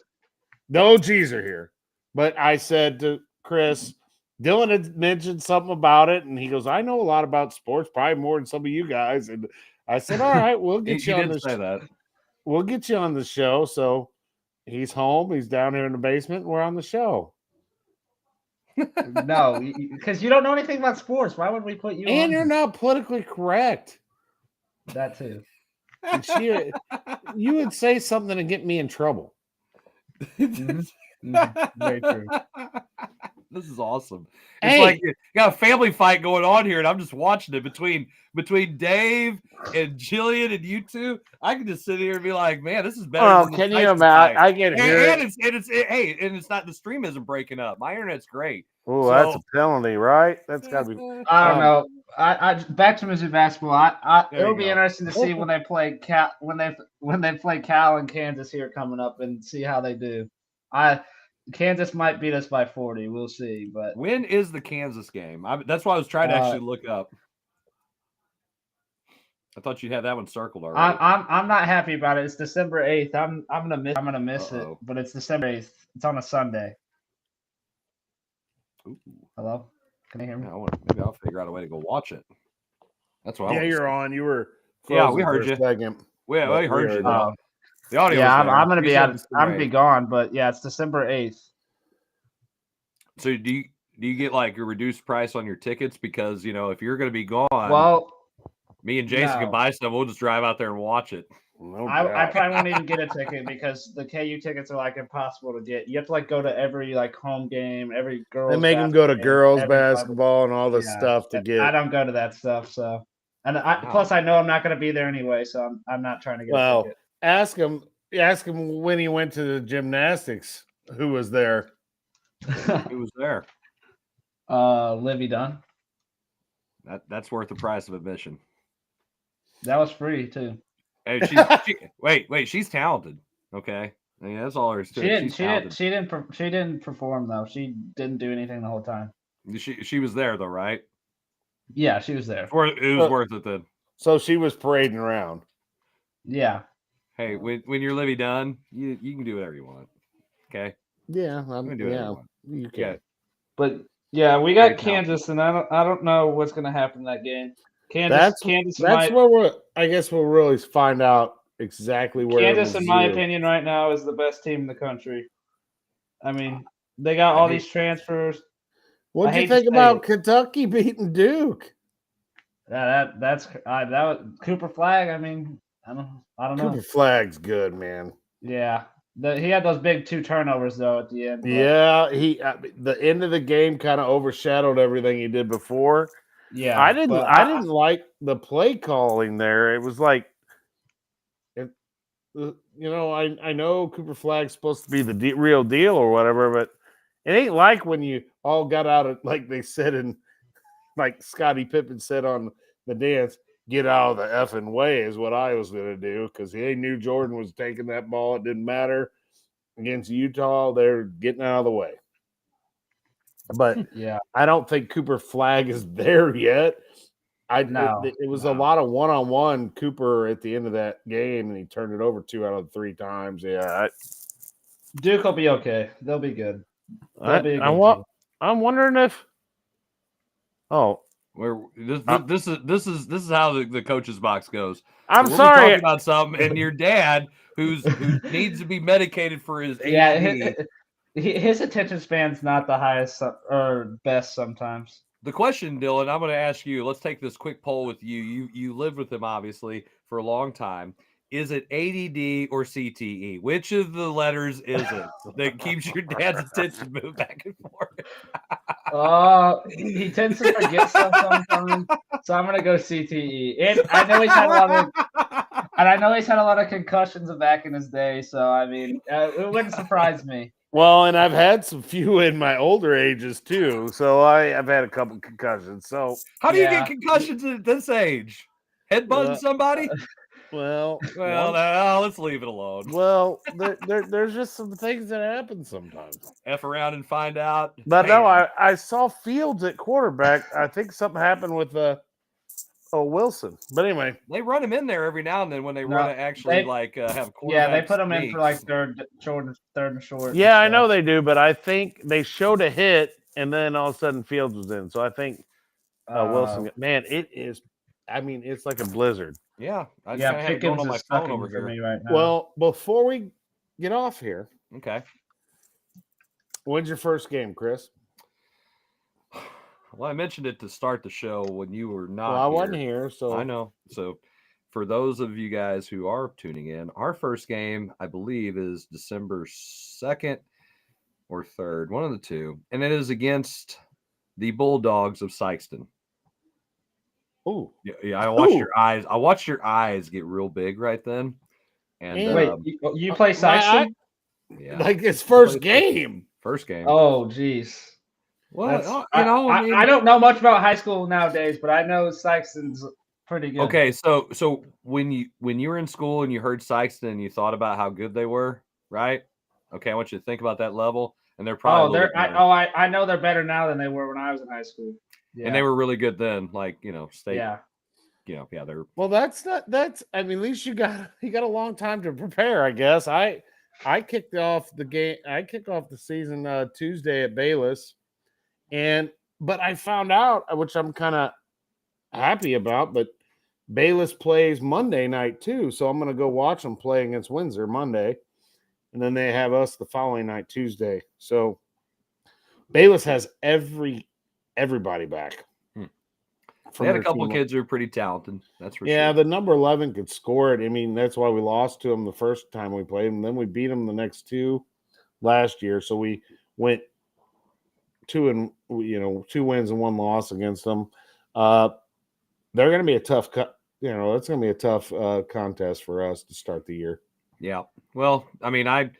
The OGs are here. But I said to Chris, Dylan had mentioned something about it, and he goes, I know a lot about sports, probably more than some of you guys. And I said, all right, we'll get you on the show. We'll get you on the show. So he's home. He's down here in the basement. We're on the show. No, because you don't know anything about sports. Why would we put you on? And you're not politically correct. That too. You would say something to get me in trouble. Very true. This is awesome. It's like you got a family fight going on here, and I'm just watching it between Dave and Jillian and you two. I can just sit here and be like, man, this is better. Oh, can you imagine? I get it. And it's not, the stream isn't breaking up. My internet's great. Oh, that's a penalty, right? That's got to be. I don't know. I back to Mizzou basketball. It'll be interesting to see when they play Cal and Kansas here coming up and see how they do. Kansas might beat us by 40. We'll see. But when is the Kansas game? That's why I was trying to actually look up. I thought you had that one circled already. I'm not happy about it. It's December 8th. I'm gonna miss it, but it's December 8th. It's on a Sunday. Ooh. Hello? Can you hear me? Maybe I'll figure out a way to go watch it. That's what I want. You're on. You were. Yeah, we heard you. We heard you. The audio. Yeah, I'm gonna be out. I'm gonna be gone, but yeah, it's December 8th. So do you get like a reduced price on your tickets because if you're gonna be gone? Well, me and Jason can buy stuff. We'll just drive out there and watch it. No I doubt. probably won't even get a ticket because the KU tickets are like impossible to get. You have to like go to every like home game, every girls. They make them go to girls every basketball and all this yeah, stuff to get. I don't go to that stuff, so plus I know I'm not going to be there anyway, so I'm not trying to get a ticket. Ask him when he went to the gymnastics. Who was there? Who was there? Livy Dunn. That's worth the price of admission. That was free too. Hey, wait, she's talented. Okay, I mean that's all there is to it. She didn't perform though. She didn't do anything the whole time. She was there though, right? Yeah, she was there. It was worth it then. So she was parading around. Yeah. Hey, when you're Livy Dunn, you can do whatever you want. Okay. Yeah, you can. But yeah, we got Kansas, and I don't know what's going to happen in that game. Kansas. That's where I guess we'll really find out exactly where Kansas, in my opinion, right now is the best team in the country. I mean, they got all these transfers. What do you think about Kentucky beating Duke? That was Cooper Flag. I mean, I don't know. Cooper Flag's good, man. Yeah, he had those big 2 turnovers though at the end. But... Yeah, the end of the game kind of overshadowed everything he did before. Yeah, I didn't like the play calling there. It was like, I know Cooper Flag's supposed to be the real deal or whatever, but it ain't like when you all got out of, like they said in, like Scottie Pippen said on the dance, get out of the effing way is what I was going to do, because he knew Jordan was taking that ball. It didn't matter. Against Utah, they're getting out of the way. But yeah, I don't think Cooper Flag is there yet. It was a lot of one-on-one Cooper at the end of that game, and he turned it over 2 out of 3 times. Yeah, Duke will be okay. They'll be good. I'm wondering if. Oh, this is how the coach's box goes. I'm so sorry talking about something, and your dad, who needs to be medicated for his ADD. Yeah, his attention span's not the highest or best sometimes. The question, Dylan, I'm going to ask you. Let's take this quick poll with you. You lived with him obviously for a long time. Is it ADD or CTE? Which of the letters is it that keeps your dad's attention moved back and forth? He tends to forget stuff sometimes, so I'm gonna go CTE. And I know he's had a lot of concussions back in his day, so I mean, it wouldn't surprise me. Well, and I've had some few in my older ages too, so I've had a couple concussions. So how do you get concussions at this age? Headbutting somebody? Well, let's leave it alone. Well, there's just some things that happen sometimes. F around and find out. But no, I saw Fields at quarterback. I think something happened with Wilson. But anyway, they run him in there every now and then when they want to actually have quarterback. Yeah, they put him in for like third and short. Yeah, I know they do, but I think they showed a hit and then all of a sudden Fields was in. So I think Wilson. Man, it is. I mean, it's like a blizzard. Yeah, I just have it going on my phone over here right now. Well, before we get off here, okay. When's your first game, Chris? Well, I mentioned it to start the show when you were not. Well, I wasn't here, so I know. So, for those of you guys who are tuning in, our first game, I believe, is December 2nd or 3rd, one of the two, and it is against the Bulldogs of Sykeston. Oh, yeah! I watched your eyes. I watched your eyes get real big right then. And wait, you play Sykeston? Yeah, like his first game. First game. Oh, geez. Well, I don't know much about high school nowadays, but I know Sykeston's pretty good. Okay, so when you were in school and you heard Sykeston and you thought about how good they were, right? Okay, I want you to think about that level, and they're probably. I know they're better now than they were when I was in high school. Yeah. And they were really good then, like state. Yeah. They're. Well, that's. I mean, at least you got a long time to prepare, I guess. I kicked off the game. I kicked off the season Tuesday at Bayless, but I found out, which I'm kind of happy about, but Bayless plays Monday night too, so I'm going to go watch them play against Windsor Monday, and then they have us the following night Tuesday. So Bayless has everybody back from They had a their couple team. kids who are pretty talented. That's for Yeah, sure. the number 11 could score it. I mean, that's why we lost to them the first time we played them. Then we beat them the next two last year. So we went 2 wins and 1 loss against them. They're going to be a tough it's going to be a tough contest for us to start the year. Yeah. Well, I mean, I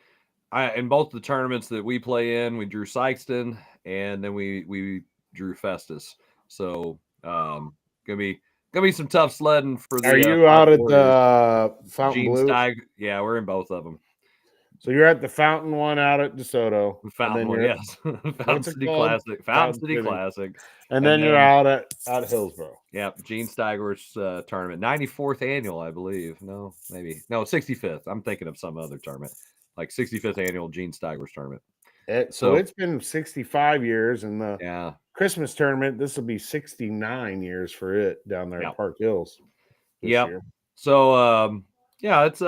in both the tournaments that we play in, we drew Sykeston, and then we drew Festus. So gonna be some tough sledding for the. Are you out at the Fountain Gene Blue? Yeah, we're in both of them. So you're at the Fountain one out at DeSoto. Fountain one, yes. Fountain City Classic. Fountain City Classic. And then you're out at Hillsboro. Yeah, Gene Steiger's tournament. 94th annual, I believe. No, maybe. No, 65th. I'm thinking of some other tournament. Like 65th annual Gene Steiger's tournament. So it's been 65 years, and the Christmas tournament, this will be 69 years for it down there at Park Hills this year. So it's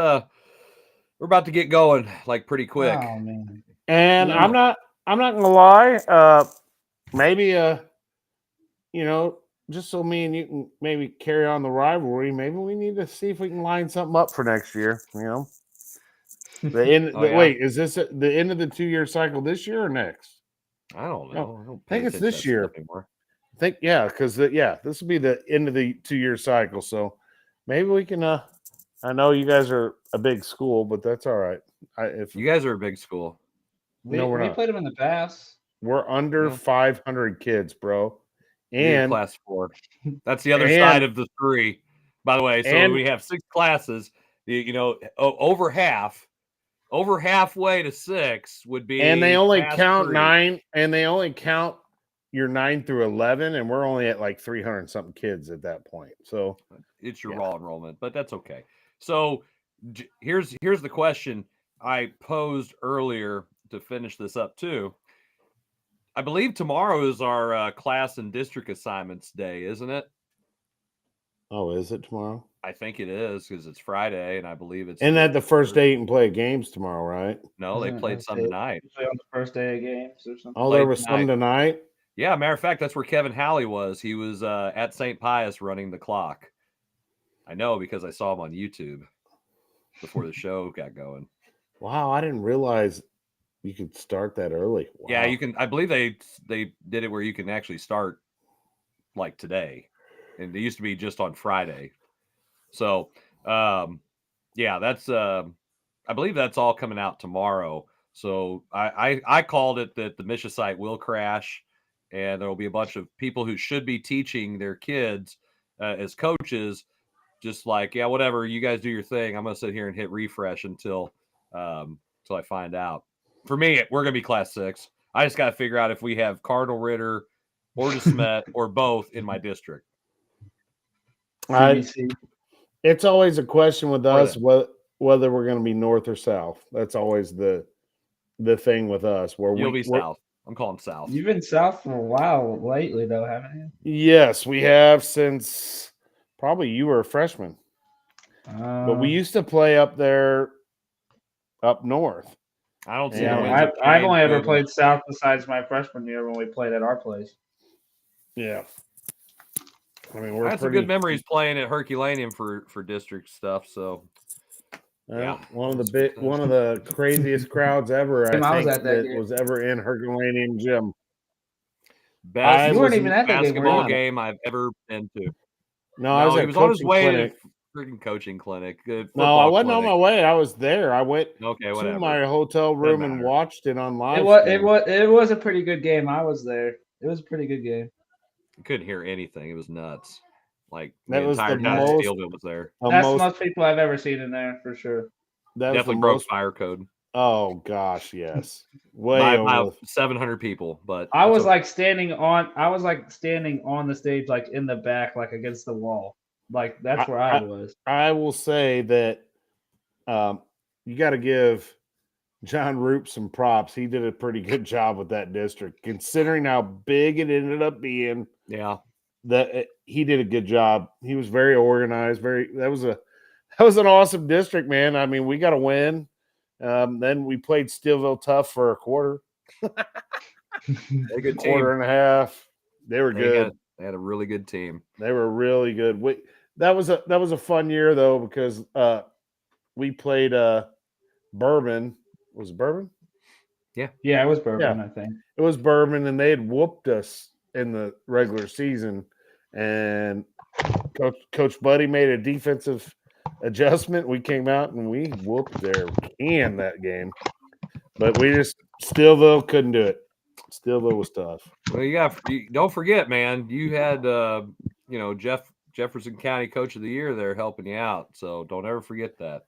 we're about to get going like pretty quick. Oh man. And I'm not gonna lie, maybe just so me and you can maybe carry on the rivalry, maybe we need to see if we can line something up for next year, Wait, is this the end of the 2-year cycle this year or next? I don't know. No, I think it's this year. I think because this will be the end of the 2-year cycle. So maybe we can. I know you guys are a big school, but that's all right. If you guys are a big school, we played them in the past. We're under 500 kids, bro. And class 4. That's the other side of the 3. By the way, so we have 6 classes. Over halfway to 6 would be, and they only count 3. 9, and they only count your 9 through 11, and we're only at like 300 something kids at that point. So it's your raw enrollment, but that's okay. So here's the question I posed earlier to finish this up too. I believe tomorrow is our class and district assignments day, isn't it? Oh, is it tomorrow? I think it is because it's Friday, and I believe it's. Isn't that the first day you can play games tomorrow, right? No, they played some tonight. Play on the first day of games or something. Oh, there was some tonight? Yeah, matter of fact, that's where Kevin Halley was. He was at St. Pius running the clock. I know because I saw him on YouTube before the show got going. Wow, I didn't realize you could start that early. Wow. Yeah, you can. I believe they did it where you can actually start like today, and it used to be just on Friday. So, that's. I believe that's all coming out tomorrow. So I called it that the Misha site will crash, and there will be a bunch of people who should be teaching their kids as coaches. Just like, whatever, you guys do your thing. I'm gonna sit here and hit refresh until I find out. For me, we're gonna be class 6. I just got to figure out if we have Cardinal Ritter or DeSmet or both in my district. It's always a question with us whether we're going to be north or south. That's always the thing with us. You'll be south. I'm calling south. You've been south for a while lately, though, haven't you? Yes, we have since probably you were a freshman. But we used to play up there, up north. I don't see. I've only ever played south besides my freshman year when we played at our place. Yeah. I mean, I had some good memories playing at Herculaneum for district stuff. So, one of the craziest crowds ever. I think that was ever in Herculaneum gym. Best you weren't even at that basketball game I've ever been to. No, I was. He was on his way to freaking coaching clinic. No, I wasn't on my way. I was there. I went to my hotel room and watched it on live. It was a pretty good game. I was there. It was a pretty good game. I couldn't hear anything. It was nuts. Like that the was entire the field was there. That's the most people I've ever seen in there for sure. Definitely broke fire code. Oh gosh, yes. Way over 700 people, but I was like standing on the stage, like in the back, like against the wall. Like that's where I was. I will say that you got to give John Roop some props. He did a pretty good job with that district, considering how big it ended up being. Yeah, that he did a good job. He was very organized. That was an awesome district, man. I mean, we got to win. Then we played Steelville tough for a quarter. A good quarter and a half. They were good. They had a really good team. They were really good. That was a fun year though, because we played Bourbon. Was it Bourbon? Yeah, it was Bourbon. I think it was Bourbon, and they had whooped us in the regular season. And Coach Buddy made a defensive adjustment. We came out and we whooped their can that game, but we just Stillville couldn't do it. Stillville was tough. Well, don't forget, man. You had Jefferson County Coach of the Year there helping you out, so don't ever forget that.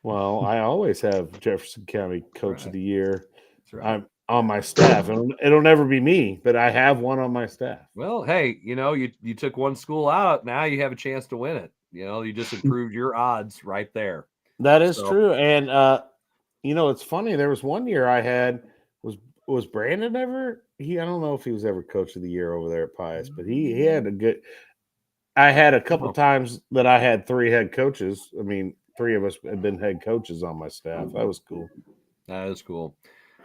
Well, I always have Jefferson County Coach of the Year. That's right. I'm on my staff. It'll never be me, but I have one on my staff. Well, hey, you took one school out. Now you have a chance to win it. You just improved your odds right there. That is true. And it's funny. There was one year I had was Brandon ever? I don't know if he was ever Coach of the Year over there at Pius, but he had a good. I had a couple times that I had 3 head coaches. I mean, 3 of us had been head coaches on my staff. That was cool. That is cool.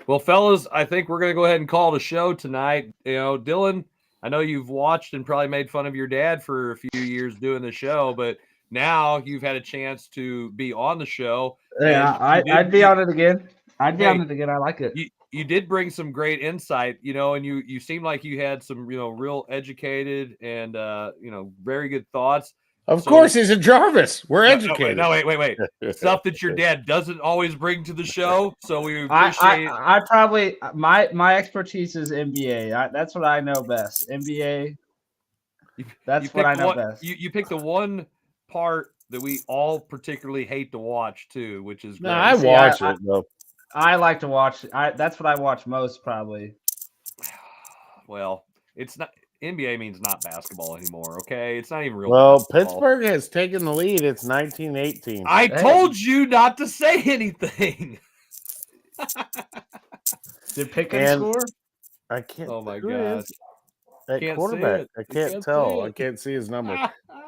Well, fellas, I think we're going to go ahead and call it a show tonight. Dylan, I know you've watched and probably made fun of your dad for a few years doing the show, but now you've had a chance to be on the show. Yeah, I'd be on it again. I'd be on it again. I like it. You did bring some great insight, and you seemed like you had some, real educated and, very good thoughts. Of course, he's a Jarvis. We're educated. No, wait. Stuff that your dad doesn't always bring to the show. So we appreciate. I probably my expertise is NBA. That's what I know best. NBA. That's what I know best. You picked the one part that we all particularly hate to watch too, which is great. No, I watch it though. I like to watch. That's what I watch most probably. Well, it's not. NBA means not basketball anymore, okay? It's not even real. Well, basketball. Pittsburgh has taken the lead. It's 19-18. I told you not to say anything. Did Pickens score? I can't. Oh my gosh! That quarterback. I can't tell. I can't see his number.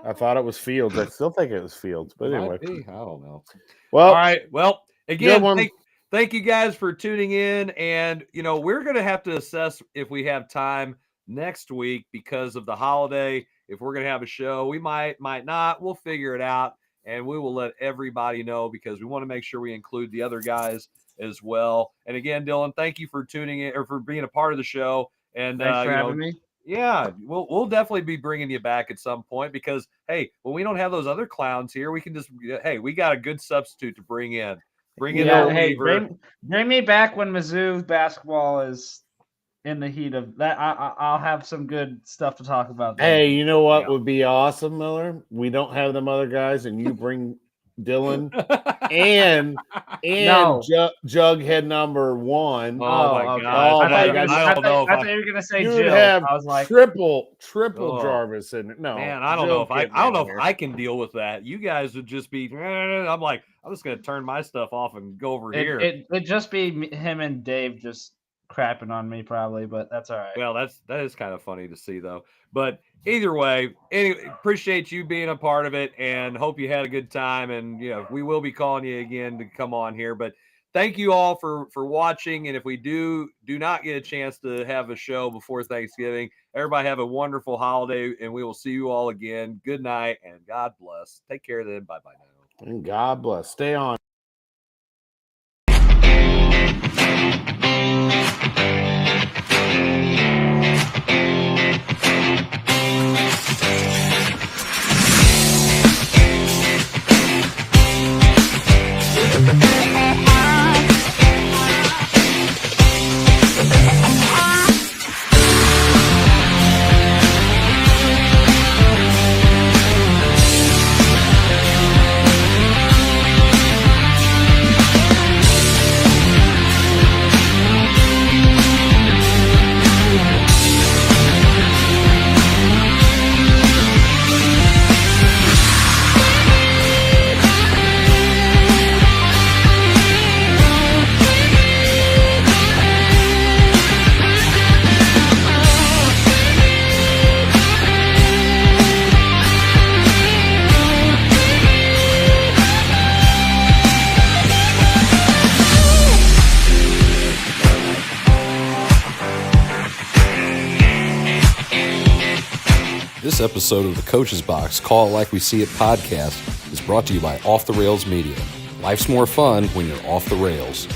I thought it was Fields. I still think it was Fields, but anyway. I don't know. Well, all right. Well, again, thank you guys for tuning in, and we're going to have to assess if we have time next week because of the holiday. If we're going to have a show, we might not. We'll figure it out, and we will let everybody know because we want to make sure we include the other guys as well. And again, Dylan, thank you for tuning in or for being a part of the show. And thanks for having me. Yeah, we'll definitely be bringing you back at some point because hey, when we don't have those other clowns here, we can just we got a good substitute to bring in. Bring me back when Mizzou basketball is in the heat of that. I'll have some good stuff to talk about. Hey, you know what would be awesome, Miller? We don't have them other guys, and you bring Dylan and Jughead number 1. Oh my god! I don't know. I thought you were gonna say Jill. I was like triple Jarvis in it. No, man, I don't know if I can deal with that. You guys would just be. I'm like, I'm just gonna turn my stuff off and go over here. It'd just be him and Dave just crapping on me probably, but that's all right. Well, that is kind of funny to see though. But either way, appreciate you being a part of it and hope you had a good time. And we will be calling you again to come on here. But thank you all for watching. And if we do not get a chance to have a show before Thanksgiving, everybody have a wonderful holiday, and we will see you all again. Good night and God bless. Take care then. Bye now. And God bless. Stay on. This episode of the Coach's Box Call It Like We See It podcast is brought to you by Off the Rails Media. Life's more fun when you're off the rails.